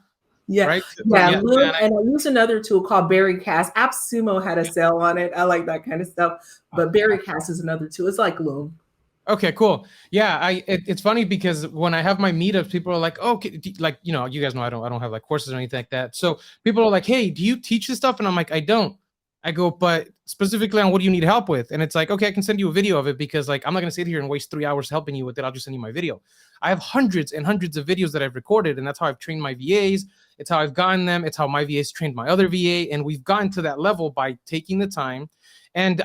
Yeah, right? yeah, Loom, and I use another tool called Berrycast. AppSumo had a sale on it. I like that kind of stuff, but Berrycast is another tool. It's like Loom. Okay, cool. Yeah, it's funny because when I have my meetups, people are like, "Oh, like, you know, you guys know I don't have like courses or anything like that." So people are like, "Hey, do you teach this stuff?" And I'm like, "I don't." I go, "But specifically on what do you need help with?" And it's like, "Okay, I can send you a video of it because like I'm not gonna sit here and waste 3 hours helping you with it. I'll just send you my video." I have hundreds and hundreds of videos that I've recorded, and that's how I've trained my VAs. It's how I've gotten them. It's how my VAs trained my other VA, and we've gotten to that level by taking the time. And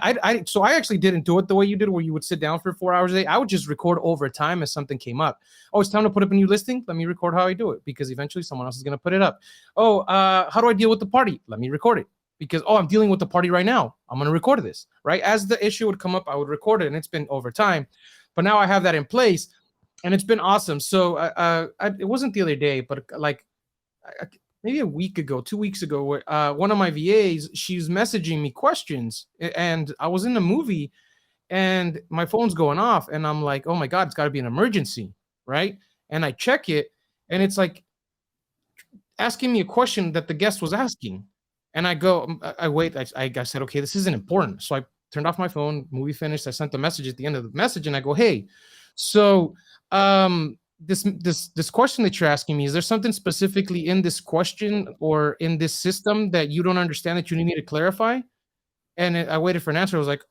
so I actually didn't do it the way you did, where you would sit down for 4 hours a day. I would just record over time as something came up. Oh, it's time to put up a new listing. Let me record how I do it because eventually someone else is going to put it up. Oh, how do I deal with the party? Let me record it because, oh, I'm dealing with the party right now. I'm going to record this, right? As the issue would come up, I would record it, and it's been over time. But now I have that in place, and it's been awesome. So it wasn't the other day, but like maybe a week ago, 2 weeks ago, one of my VAs, she's messaging me questions, and I was in a movie and my phone's going off and I'm like, oh my God, it's got to be an emergency, right? And I check it and it's like asking me a question that the guest was asking. And I go, I wait, I said, okay, this isn't important. So I turned off my phone, movie finished. I sent the message at the end of the message and I go, hey, so this question that you're asking me, is there something specifically in this question or in this system that you don't understand that you need to clarify? And I waited for an answer. I was like,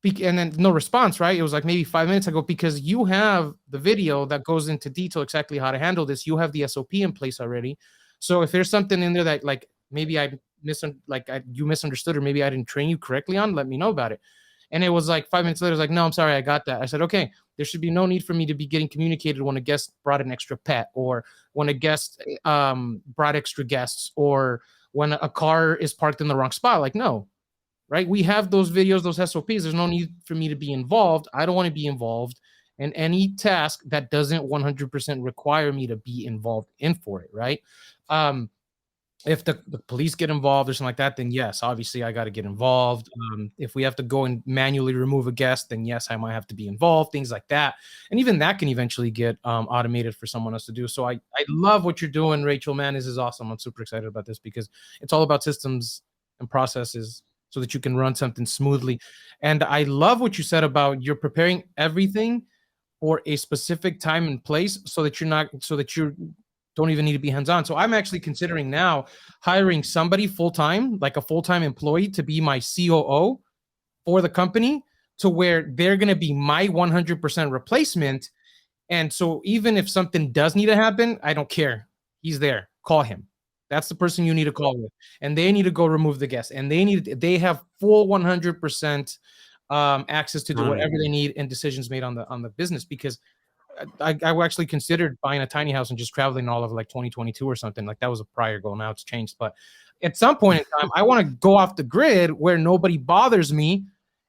and then no response, right? It was like maybe 5 minutes ago, because you have the video that goes into detail exactly how to handle this. You have the SOP in place already. So if there's something in there that like maybe you misunderstood, or maybe I didn't train you correctly on, let me know about it. And it was like 5 minutes later, I was like, no, I'm sorry, I got that. I said, okay, there should be no need for me to be getting communicated when a guest brought an extra pet, or when a guest brought extra guests, or when a car is parked in the wrong spot. Like, no, right? We have those videos, those SOPs. There's no need for me to be involved. I don't want to be involved in any task that doesn't 100% require me to be involved in for it, right? If the police get involved or something like that, then yes, obviously I got to get involved. If we have to go and manually remove a guest, then yes, I might have to be involved, things like that. And even that can eventually get automated for someone else to do. So I love what you're doing, Rachel, man. This is awesome. I'm super excited about this because it's all about systems and processes so that you can run something smoothly. And I love what you said about you're preparing everything for a specific time and place so that you don't even need to be hands-on. So I'm actually considering now hiring somebody full-time, like a full-time employee, to be my COO for the company, to where they're going to be my 100% replacement. And so even if something does need to happen, I don't care. He's there. Call him. That's the person you need to call with. And they need to go remove the guest. And they have full 100% access to do whatever they need and decisions made on the business. Because I actually considered buying a tiny house and just traveling all of like 2022 or something. Like that was a prior goal. Now it's changed. But at some point in time, I want to go off the grid where nobody bothers me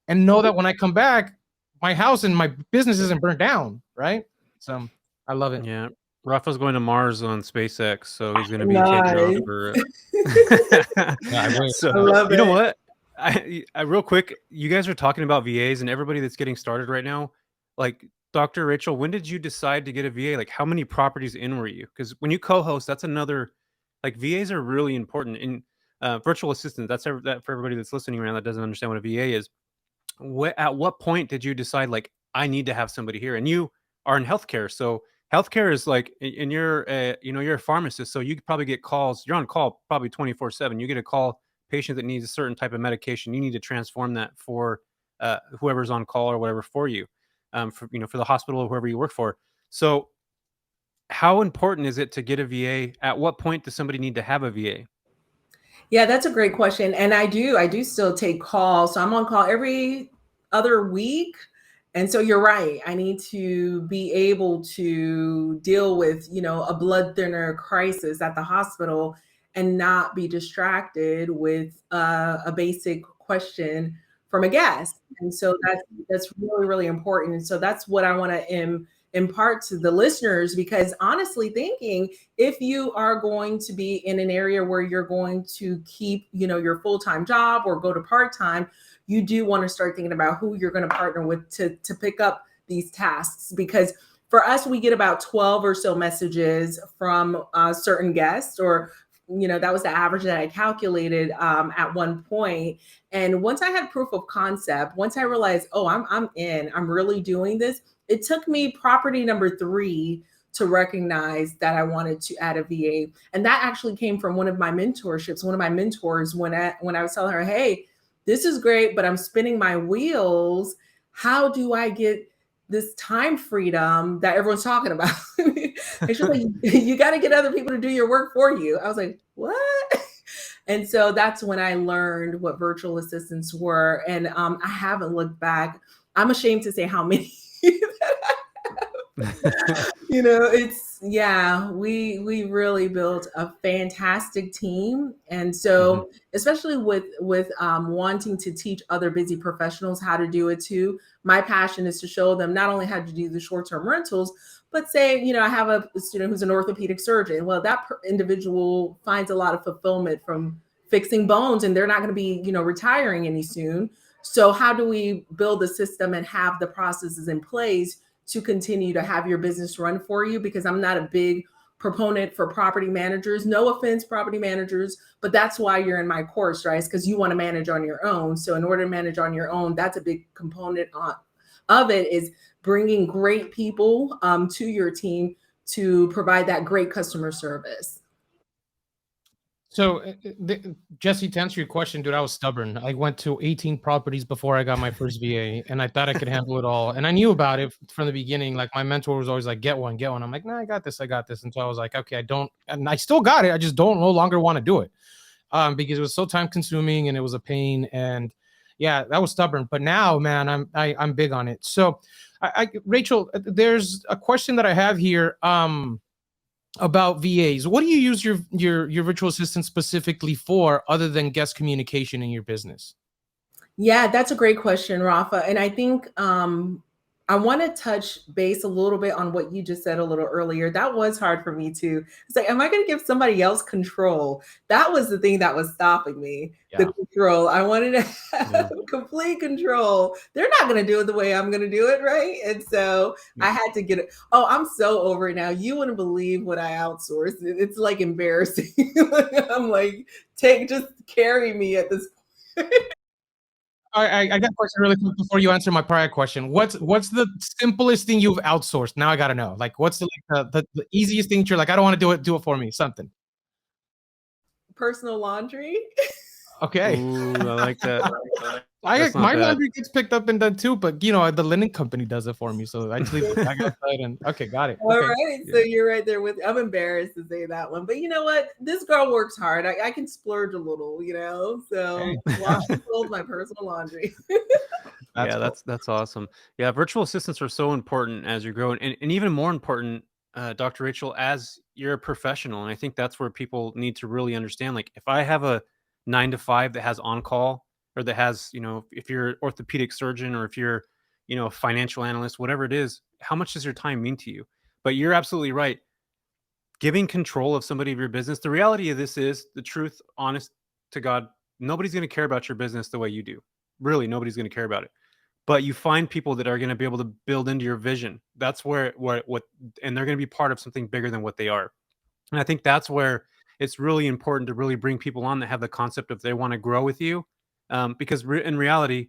and know that when I come back, my house and my business isn't burnt down. Right. So I love it. Yeah. Rafa's going to Mars on SpaceX, so he's going to be Nice. taking over. So, I love you know it. what? I real quick, you guys are talking about VAs and everybody that's getting started right now. Like, Dr. Rachel, when did you decide to get a VA? Like, how many properties in were you? Because when you co-host, that's another, like, VAs are really important. In virtual assistants, that for everybody that's listening around that doesn't understand what a VA is. At what point did you decide, like, I need to have somebody here? And you are in healthcare, so healthcare is like, and you're you're a pharmacist, so you could probably get calls. You're on call probably 24/7. You get a call patient that needs a certain type of medication. You need to transform that for whoever's on call or whatever for you. for for the hospital or whoever you work for. So how important is it to get a VA? At what point does somebody need to have a VA? Yeah, that's a great question. And I do still take calls. So I'm on call every other week. And so you're right. I need to be able to deal with, a blood thinner crisis at the hospital and not be distracted with a basic question from a guest. And so that's really, really important. And so that's what I want to impart to the listeners, because honestly thinking, if you are going to be in an area where you're going to keep, your full-time job or go to part-time, you do want to start thinking about who you're going to partner with to pick up these tasks. Because for us, we get about 12 or so messages from certain guests, or that was the average that I calculated at one point. And once I had proof of concept, once I realized, oh, I'm really doing this, it took me property number 3 to recognize that I wanted to add a VA. And that actually came from one of my mentorships. One of my mentors, when I was telling her, hey, this is great, but I'm spinning my wheels. How do I get this time freedom that everyone's talking about? And she's like, you got to get other people to do your work for you. I was like, what? And so that's when I learned what virtual assistants were. And I haven't looked back. I'm ashamed to say how many. We really built a fantastic team. And so especially with wanting to teach other busy professionals how to do it too, my passion is to show them not only how to do the short-term rentals, but say, I have a student who's an orthopedic surgeon. Well, that individual finds a lot of fulfillment from fixing bones, and they're not going to be, retiring any soon. So how do we build a system and have the processes in place to continue to have your business run for you? Because I'm not a big proponent for property managers. No offense, property managers, but that's why you're in my course, right? Because you want to manage on your own. So in order to manage on your own, that's a big component of it, is bringing great people to your team to provide that great customer service. So, Jesse, to answer your question, dude, I was stubborn. I went to 18 properties before I got my first VA, and I thought I could handle it all. And I knew about it from the beginning. Like, my mentor was always like, get one. I'm like, nah, I got this. And so I was like, okay, and I still got it. I just don't no longer want to do it because it was so time consuming and it was a pain. And yeah, that was stubborn. But now, man, I'm big on it. So, Rachel, there's a question that I have here. About VAs. What do you use your virtual assistant specifically for, other than guest communication in your business? Yeah, that's a great question, Rafa. And I think I want to touch base a little bit on what you just said a little earlier. That was hard for me too. It's like, am I going to give somebody else control? That was the thing that was stopping me. Yeah. The control. I wanted to have complete control. They're not going to do it the way I'm going to do it, right? And so I had to get it. Oh, I'm so over it now. You wouldn't believe what I outsourced. It's like embarrassing. I'm like, just carry me at this point. I got a question really quick before you answer my prior question. What's the simplest thing you've outsourced? Now I got to know. Like, what's the easiest thing that you're like, I don't want to do it for me, something. Personal laundry. Okay. Ooh, I like that. My laundry gets picked up and done too, but the linen company does it for me. So I just leave it back outside and okay, got it. All okay. right. So you're right there with, I'm embarrassed to say that one, but you know what? This girl works hard. I can splurge a little, so wash and fold my personal laundry. That's awesome. Yeah. Virtual assistants are so important as you're growing, and even more important, Dr. Rachel, as you're a professional. And I think that's where people need to really understand, like, if I have a 9 to 5 that has on-call, or that has, if you're an orthopedic surgeon, or if you're, a financial analyst, whatever it is, how much does your time mean to you? But you're absolutely right. Giving control of somebody of your business. The reality of this is, the truth, honest to God, nobody's going to care about your business the way you do. Really, nobody's going to care about it. But you find people that are going to be able to build into your vision. That's where and they're going to be part of something bigger than what they are. And I think that's where it's really important to really bring people on that have the concept of they want to grow with you. Because in reality,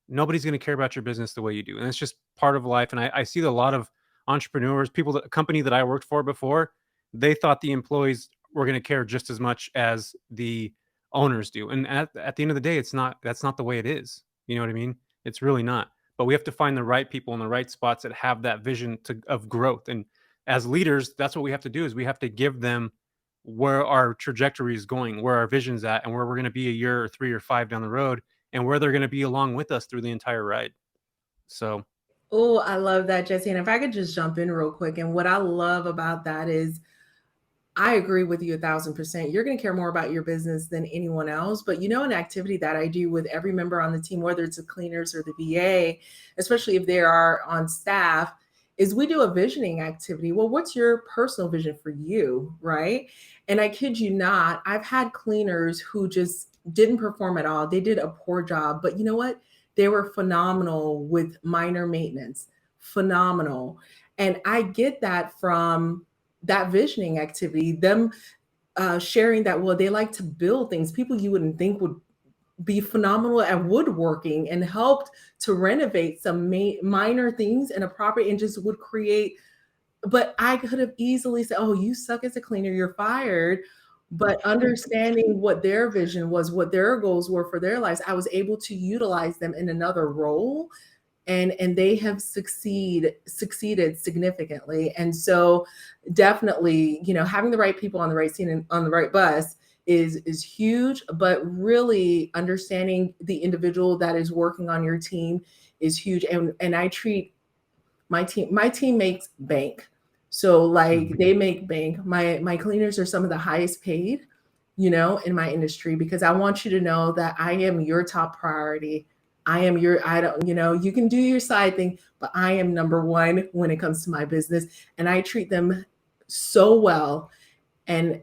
nobody's going to care about your business the way you do. And it's just part of life. And I see a lot of entrepreneurs, a company that I worked for before, they thought the employees were going to care just as much as the owners do. And at the end of the day, that's not the way it is. You know what I mean? It's really not. but we have to find the right people in the right spots that have that vision of growth. And as leaders, that's what we have to do, is we have to give them where our trajectory is going, where our vision's at, and where we're going to be a year or 3 or 5 down the road, and where they're going to be along with us through the entire ride. So Oh, I love that, Jesse. And if I could just jump in real quick, and what I love about that is I agree with you 1,000%. You're going to care more about your business than anyone else. But an activity that I do with every member on the team, whether it's the cleaners or the VA, especially if they are on staff, is we do a visioning activity. Well, what's your personal vision for you, right? And I kid you not, I've had cleaners who just didn't perform at all. They did a poor job, but you know what? They were phenomenal with minor maintenance, phenomenal. And I get that from that visioning activity, them sharing that, well, they like to build things, people you wouldn't think would be phenomenal at woodworking, and helped to renovate some minor things in a property, and just would create. But I could have easily said, oh, you suck as a cleaner, you're fired. But understanding what their vision was, what their goals were for their lives, I was able to utilize them in another role, and they have succeeded significantly. And so definitely, having the right people on the right scene and on the right bus is huge, but really understanding the individual that is working on your team is huge. And I treat my team makes bank. So like they make bank. My cleaners are some of the highest paid, in my industry, because I want you to know that I am your top priority. I don't, you can do your side thing, but I am number one when it comes to my business. And I treat them so well. And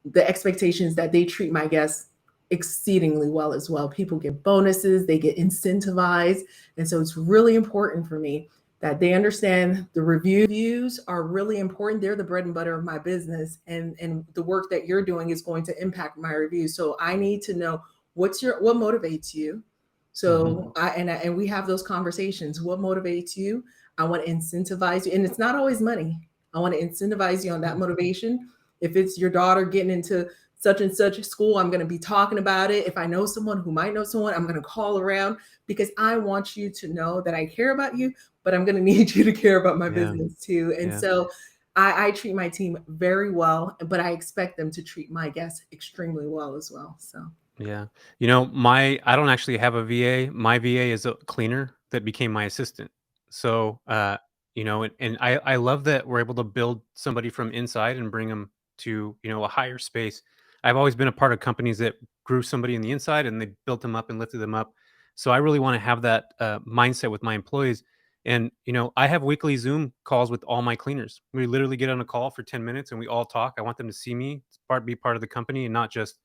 the expectations that they treat my guests exceedingly well as well. People get bonuses, they get incentivized. And so it's really important for me that they understand the reviews are really important. They're the bread and butter of my business. And the work that you're doing is going to impact my reviews. So I need to know what motivates you. So and we have those conversations. What motivates you? I want to incentivize you. And it's not always money. I want to incentivize you on that motivation. If it's your daughter getting into such and such school, I'm going to be talking about it. If I know someone who might know someone, I'm going to call around, because I want you to know that I care about you, but I'm going to need you to care about my business too. And so I treat my team very well, but I expect them to treat my guests extremely well as well. So. yeah, I don't actually have a VA. My VA is a cleaner that became my assistant. So, and I love that we're able to build somebody from inside and bring them to, a higher space. I've always been a part of companies that grew somebody in the inside and they built them up and lifted them up. So I really want to have that mindset with my employees. And, I have weekly Zoom calls with all my cleaners. We literally get on a call for 10 minutes and we all talk. I want them to see me, be part of the company, and not just,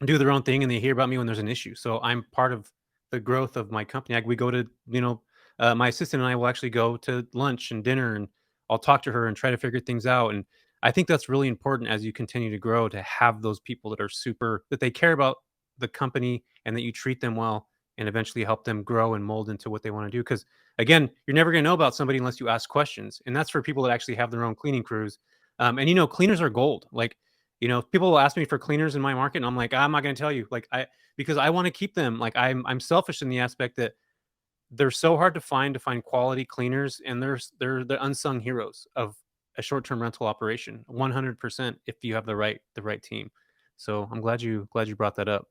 do their own thing and they hear about me when there's an issue. So I'm part of the growth of my company. Like we go to, my assistant and I will actually go to lunch and dinner, and I'll talk to her and try to figure things out. And I think that's really important as you continue to grow, to have those people that they care about the company and that you treat them well and eventually help them grow and mold into what they want to do. Because again, you're never going to know about somebody unless you ask questions. And that's for people that actually have their own cleaning crews. And cleaners are gold. Like, people will ask me for cleaners in my market, and I'm like, I'm not going to tell you, because I want to keep them. Like I'm selfish in the aspect that they're so hard to find quality cleaners, and they're the unsung heroes of a short-term rental operation, 100%, if you have the right team. So I'm glad you brought that up.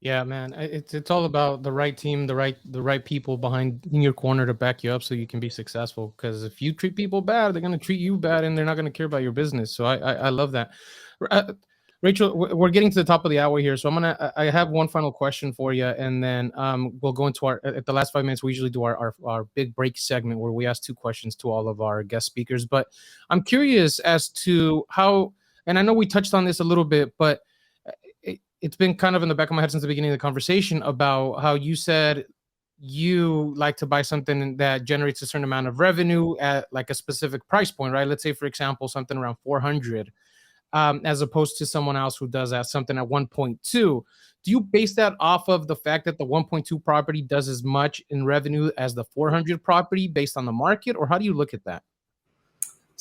Yeah, man, it's all about the right team, the right people behind in your corner to back you up so you can be successful. Because if you treat people bad, they're gonna treat you bad, and they're not gonna care about your business. So I love that. Rachel, we're getting to the top of the hour here, so I have one final question for you, and then we'll go into at the last 5 minutes. We usually do our big break segment where we ask 2 questions to all of our guest speakers. But I'm curious as to how, and I know we touched on this a little bit, but it's been kind of in the back of my head since the beginning of the conversation about how you said you like to buy something that generates a certain amount of revenue at like a specific price point, right? Let's say, for example, something around 400, as opposed to someone else who does that something at 1.2. Do you base that off of the fact that the 1.2 property does as much in revenue as the 400 property based on the market, or how do you look at that?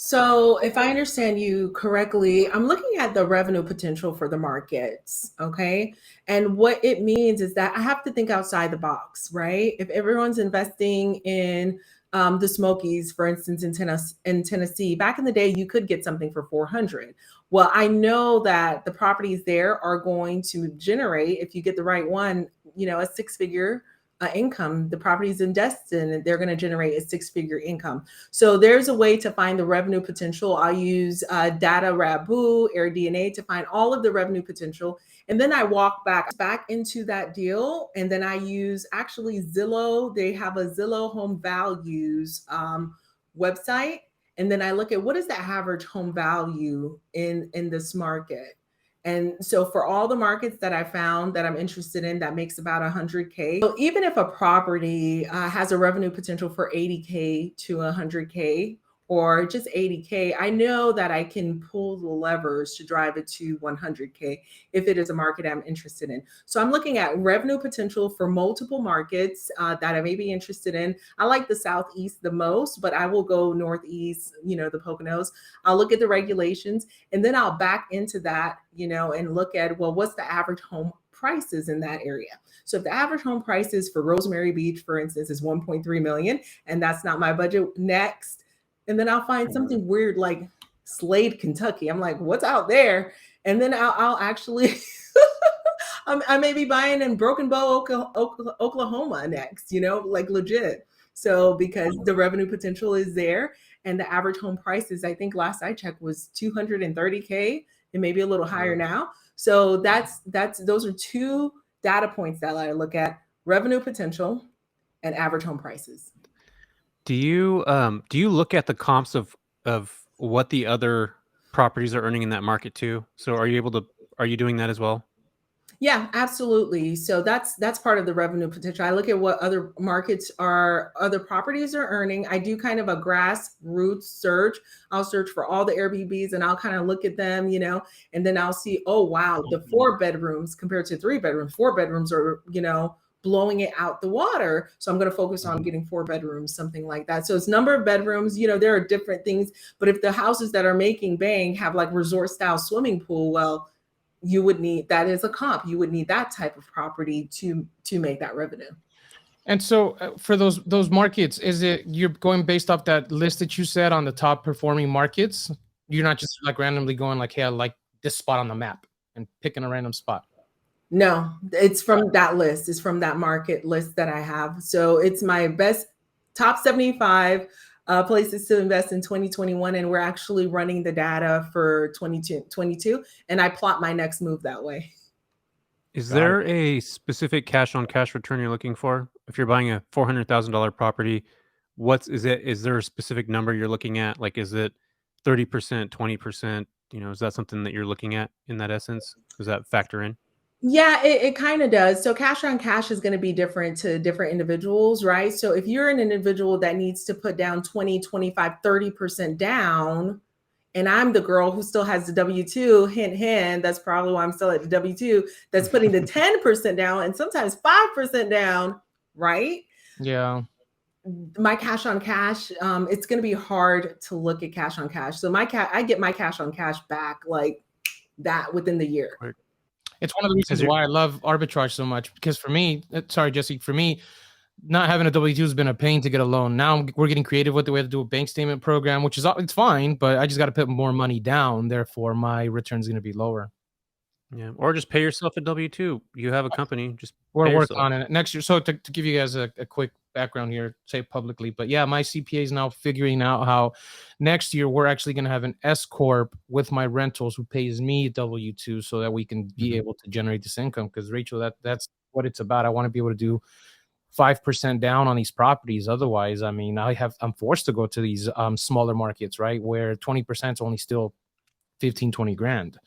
So, if I understand you correctly, I'm looking at the revenue potential for the markets. Okay. And what it means is that I have to think outside the box, right? If everyone's investing in the Smokies, for instance, in Tennessee, back in the day, you could get something for 400. Well, I know that the properties there are going to generate, if you get the right one, a six-figure income. The properties in Destin, they're going to generate a six-figure income. So there's a way to find the revenue potential. I'll use Data Rabu, AirDNA to find all of the revenue potential. And then I walk back into that deal. And then I use actually Zillow. They have a Zillow home values website. And then I look at what is the average home value in this market. And so for all the markets that I found that I'm interested in, that makes about 100K. So even if a property has a revenue potential for 80K to 100K or just 80K, I know that I can pull the levers to drive it to 100K if it is a market I'm interested in. So I'm looking at revenue potential for multiple markets that I may be interested in. I like the Southeast the most, but I will go Northeast, the Poconos. I'll look at the regulations and then I'll back into that, and look at, well, what's the average home prices in that area? So if the average home prices for Rosemary Beach, for instance, is 1.3 million, and that's not my budget, next. And then I'll find something weird like Slade, Kentucky. I'm like, what's out there? And then I'll actually, I may be buying in Broken Bow, Oklahoma next, like legit. So because the revenue potential is there and the average home prices, I think last I checked was 230K and maybe a little higher now. So those are two data points that I look at: revenue potential and average home prices. Do you look at the comps of what the other properties are earning in that market too? So are you doing that as well? Yeah, absolutely. So that's part of the revenue potential. I look at what other properties are earning. I do kind of a grassroots search. I'll search for all the Airbnbs and I'll kind of look at them, and then I'll see, oh wow, the 4 bedrooms compared to 3 bedrooms. 4 bedrooms are, blowing it out the water. So I'm going to focus on getting 4 bedrooms, something like that. So it's number of bedrooms, there are different things, but if the houses that are making bang have like resort style swimming pool, well, you would need, that is a comp. You would need that type of property to make that revenue. And so for those markets, is it you're going based off that list that you said on the top performing markets? You're not just like randomly going like, hey, I like this spot on the map and picking a random spot. No, it's from that list. It's from that market list that I have. So it's my best top 75 places to invest in 2021. And we're actually running the data for 2022. And I plot my next move that way. Is there a specific cash on cash return you're looking for? If you're buying a $400,000 property, is there a specific number you're looking at? Like, is it 30%, 20%? Is that something that you're looking at in that essence? Does that factor in? Yeah, it kind of does. So cash on cash is going to be different to different individuals, right? So if you're an individual that needs to put down 20, 25, 30% down, and I'm the girl who still has the W-2, hint, hint, that's probably why I'm still at the W-2, that's putting the 10% down and sometimes 5% down, right? Yeah. My cash on cash, it's going to be hard to look at cash on cash. So I get my cash on cash back like that within the year. Right. It's one of the reasons why I love arbitrage so much, because for me, sorry, Jesse, for me, not having a W-2 has been a pain to get a loan. Now we're getting creative with the way to do a bank statement program, which is, it's fine, but I just got to put more money down. Therefore, my return's going to be lower. Yeah. Or just pay yourself a W-2. You have a company, just we're working on it next year. So to give you guys a quick background here, say publicly, but yeah, my CPA is now figuring out how next year we're actually going to have an S corp with my rentals who pays me W-2 so that we can be able to generate this income. Because Rachel, that's what it's about. I want to be able to do 5% down on these properties. Otherwise, I mean, I'm forced to go to these smaller markets, right, where 20% is only still 15, 20 grand.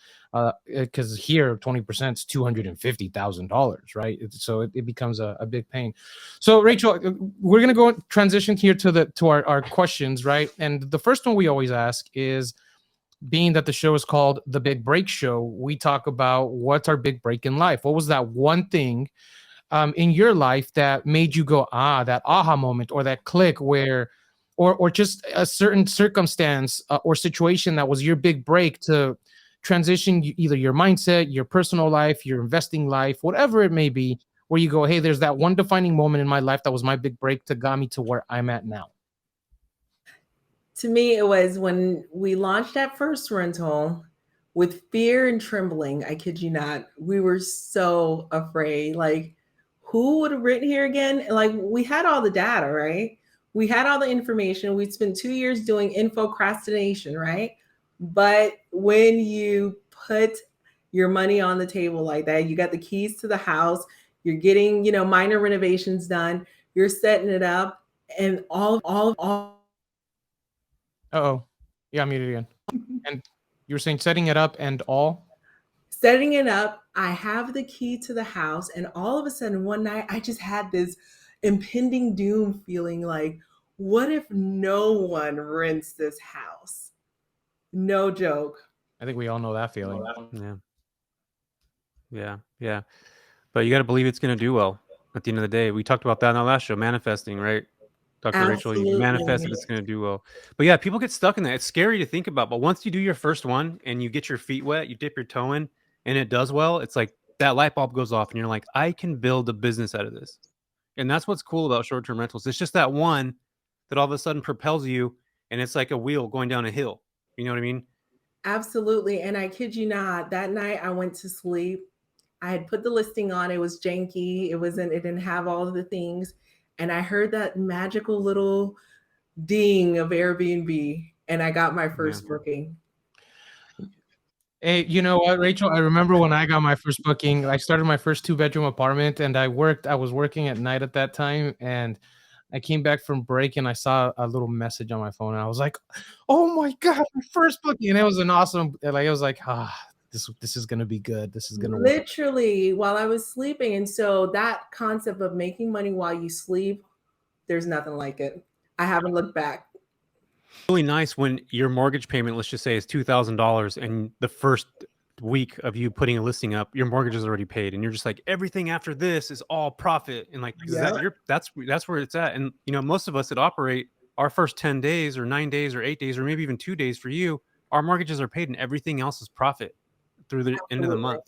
Because here 20% is $250,000, right? So it becomes a big pain. So Rachel, we're gonna go transition here to our questions, right? And the first one we always ask is, being that the show is called The Big Break Show, we talk about what's our big break in life. What was that one thing in your life that made you go, that aha moment or that click where or just a certain circumstance or situation that was your big break to transition either your mindset, your personal life, your investing life, whatever it may be, where you go, hey, there's that one defining moment in my life that was my big break to got me to where I'm at now? To me, it was when we launched that first rental with fear and trembling. I kid you not. We were so afraid. Like, who would have written here again? Like, we had all the data, right? We had all the information. We'd spent 2 years doing infocrastination, right? But when you put your money on the table like that, you got the keys to the house, you're getting, minor renovations done, you're setting it up, and all Uh-oh. Yeah, I'm muted again. And you were saying setting it up and all? setting it up, I have the key to the house, and all of a sudden one night I just had this impending doom feeling like, what if no one rents this house? No joke. I think we all know that feeling. Yeah. But you got to believe it's going to do well at the end of the day. We talked about that in our last show, manifesting, right? Dr. Rachel, you manifested it's going to do well. But yeah, people get stuck in that. It's scary to think about. But once you do your first one and you get your feet wet, you dip your toe in and it does well, it's like that light bulb goes off and you're like, I can build a business out of this. And that's what's cool about short-term rentals. It's just that one that all of a sudden propels you, and it's like a wheel going down a hill. You know what I mean? Absolutely. And I kid you not, that night I went to sleep. I had put the listing on. It was janky. It didn't have all of the things. And I heard that magical little ding of Airbnb, and I got my first booking. Hey, you know what, Rachel? I remember when I got my first booking, I started my first 2-bedroom apartment, and I was working at night at that time, and I came back from break and I saw a little message on my phone, and I was like, oh my God, my first booking. And it was an awesome, like, it was like, this is going to be good. This is going to work. Literally while I was sleeping. And so that concept of making money while you sleep, there's nothing like it. I haven't looked back. Really nice when your mortgage payment, let's just say, is $2,000, and the first week of you putting a listing up, your mortgage is already paid, and you're just like, everything after this is all profit, and like that's where it's at. And most of us that operate, our first 10 days or 9 days or 8 days or maybe even 2 days for you, our mortgages are paid and everything else is profit through the end of the month.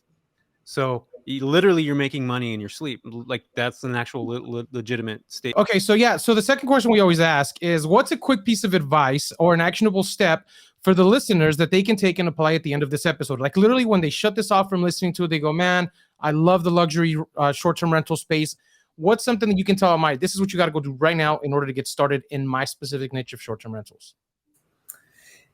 So you're making money in your sleep. Like, that's an actual legitimate state. Okay, so the second question we always ask is, what's a quick piece of advice or an actionable step for the listeners that they can take and apply at the end of this episode? Like, literally when they shut this off from listening to it, they go, man, I love the luxury short-term rental space. What's something that you can tell them, this is what you got to go do right now in order to get started in my specific niche of short-term rentals?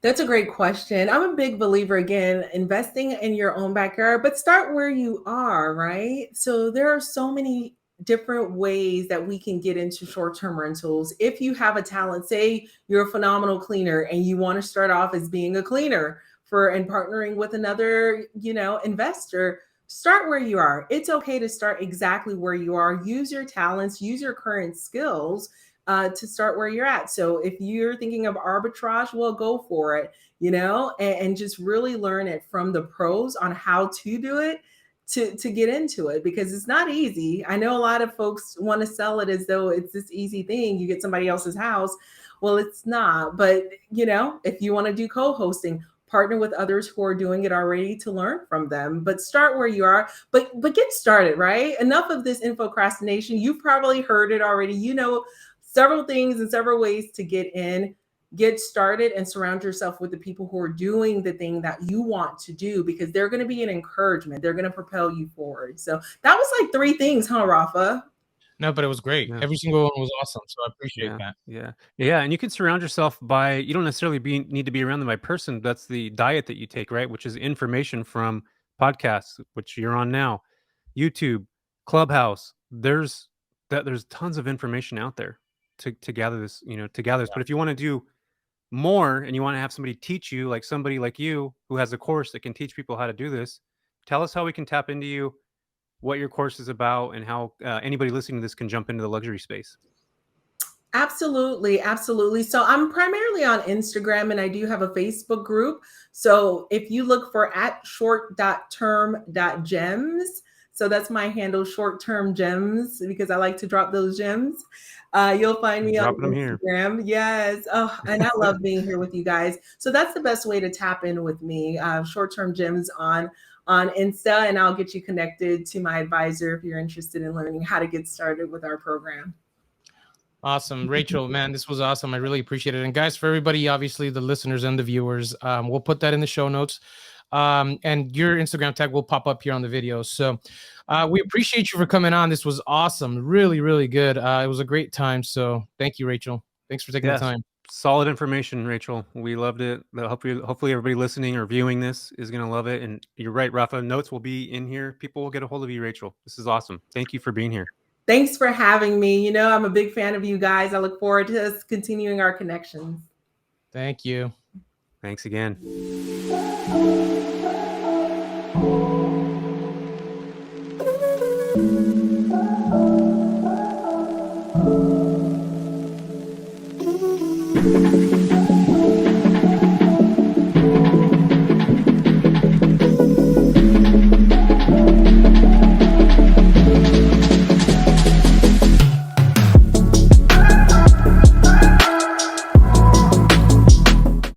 That's a great question. I'm a big believer, again, investing in your own backyard, but start where you are, right? So there are so many different ways that we can get into short-term rentals. If you have a talent, say you're a phenomenal cleaner and you want to start off as being a cleaner and partnering with another, investor, start where you are. It's okay to start exactly where you are. Use your talents, use your current skills to start where you're at. So if you're thinking of arbitrage, well, go for it, and just really learn it from the pros on how to do it to get into it, because it's not easy. I know a lot of folks want to sell it as though it's this easy thing. You get somebody else's house. Well, it's not. But, if you want to do co-hosting, partner with others who are doing it already to learn from them, but start where you are, but get started, right? Enough of this infocrastination. You've probably heard it already. Several things and several ways to get started, and surround yourself with the people who are doing the thing that you want to do, because they're going to be an encouragement. They're going to propel you forward. So that was like 3 things, huh, Rafa? No, but it was great. Yeah. Every single one was awesome. So I appreciate that. Yeah. And you can surround yourself you don't necessarily need to be around them by person. That's the diet that you take, right? Which is information from podcasts, which you're on now, YouTube, Clubhouse. There's tons of information out there to gather this, But if you want to do more and you want to have somebody teach you, like somebody like you who has a course that can teach people how to do this, tell us how we can tap into you, what your course is about, and how anybody listening to this can jump into the luxury space. Absolutely. So I'm primarily on Instagram, and I do have a Facebook group. So if you look for @short.term.gems, So that's my handle, short-term gems, because I like to drop those gems. You'll find me on Instagram. Yes. Oh, and I love being here with you guys. So that's the best way to tap in with me. Short-term gems on Insta, and I'll get you connected to my advisor if you're interested in learning how to get started with our program. Awesome. Rachel, man, this was awesome. I really appreciate it. And guys, for everybody, obviously the listeners and the viewers, we'll put that in the show notes. And your Instagram tag will pop up here on the video. So we appreciate you for coming on. This was awesome. Really, really good. It was a great time. So thank you, Rachel. Thanks for taking the time. Solid information, Rachel. We loved it. Hopefully everybody listening or viewing this is going to love it. And you're right, Rafa. Notes will be in here. People will get a hold of you, Rachel. This is awesome. Thank you for being here. Thanks for having me. You know, I'm a big fan of you guys. I look forward to us continuing our connections. Thank you. Thanks again. Thank you.